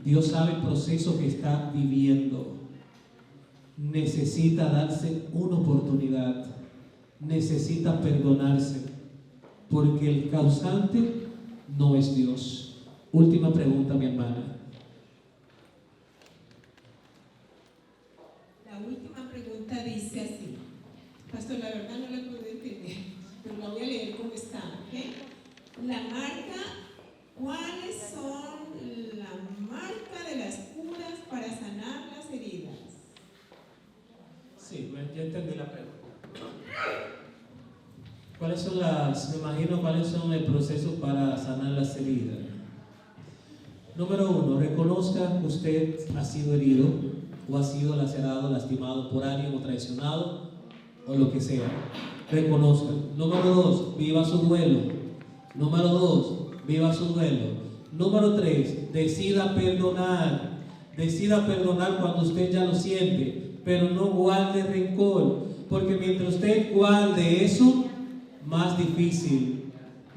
[SPEAKER 1] Dios sabe el proceso que está viviendo. Necesita darse una oportunidad, necesita perdonarse, porque el causante no es Dios. Última pregunta, mi hermana.
[SPEAKER 2] La última pregunta dice así. Pastor, la verdad no la puedo entender, pero la voy a leer como está, ¿ok? La marca, ¿cuáles son la marca de las curas para sanar las heridas?
[SPEAKER 1] Sí, ya entendí la pregunta. ¿Cuáles son me imagino cuáles son el proceso para sanar las heridas? Número 1, reconozca que usted ha sido herido o ha sido lacerado, lastimado por alguien o traicionado o lo que sea. Reconozca. Número 2, viva su duelo. Número 2, viva su duelo. Número 3, decida perdonar. Decida perdonar cuando usted ya lo siente, pero no guarde rencor, porque mientras usted guarde eso, más difícil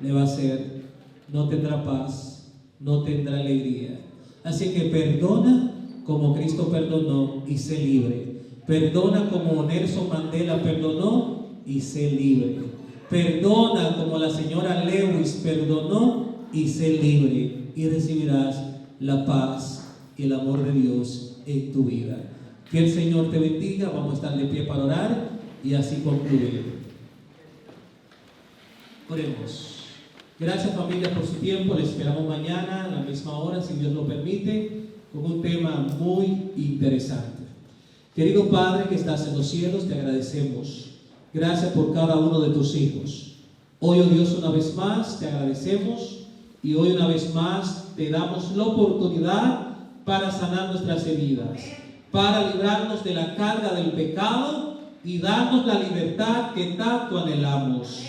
[SPEAKER 1] le va a ser. No tendrá paz, no tendrá alegría. Así que perdona como Cristo perdonó y sé libre. Perdona como Nelson Mandela perdonó y sé libre. Perdona como la señora Lewis perdonó y sé libre. Y recibirás la paz y el amor de Dios en tu vida. Que el Señor te bendiga. Vamos a estar de pie para orar y así concluir. Oremos. Gracias, familia, por su tiempo. Les esperamos mañana a la misma hora, si Dios lo permite, con un tema muy interesante. Querido Padre que estás en los cielos, te agradecemos. Gracias por cada uno de tus hijos. Hoy, oh Dios, una vez más te agradecemos y hoy una vez más te damos la oportunidad para sanar nuestras heridas, para librarnos de la carga del pecado y darnos la libertad que tanto anhelamos.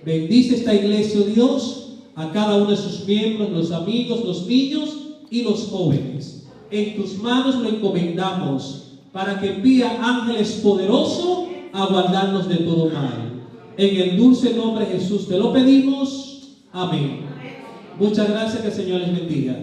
[SPEAKER 1] Bendice esta iglesia, oh Dios, a cada uno de sus miembros, los amigos, los niños y los jóvenes. En tus manos lo encomendamos para que envíe ángeles poderosos a guardarnos de todo mal. En el dulce nombre de Jesús te lo pedimos. Amén. Muchas gracias, que el Señor les bendiga.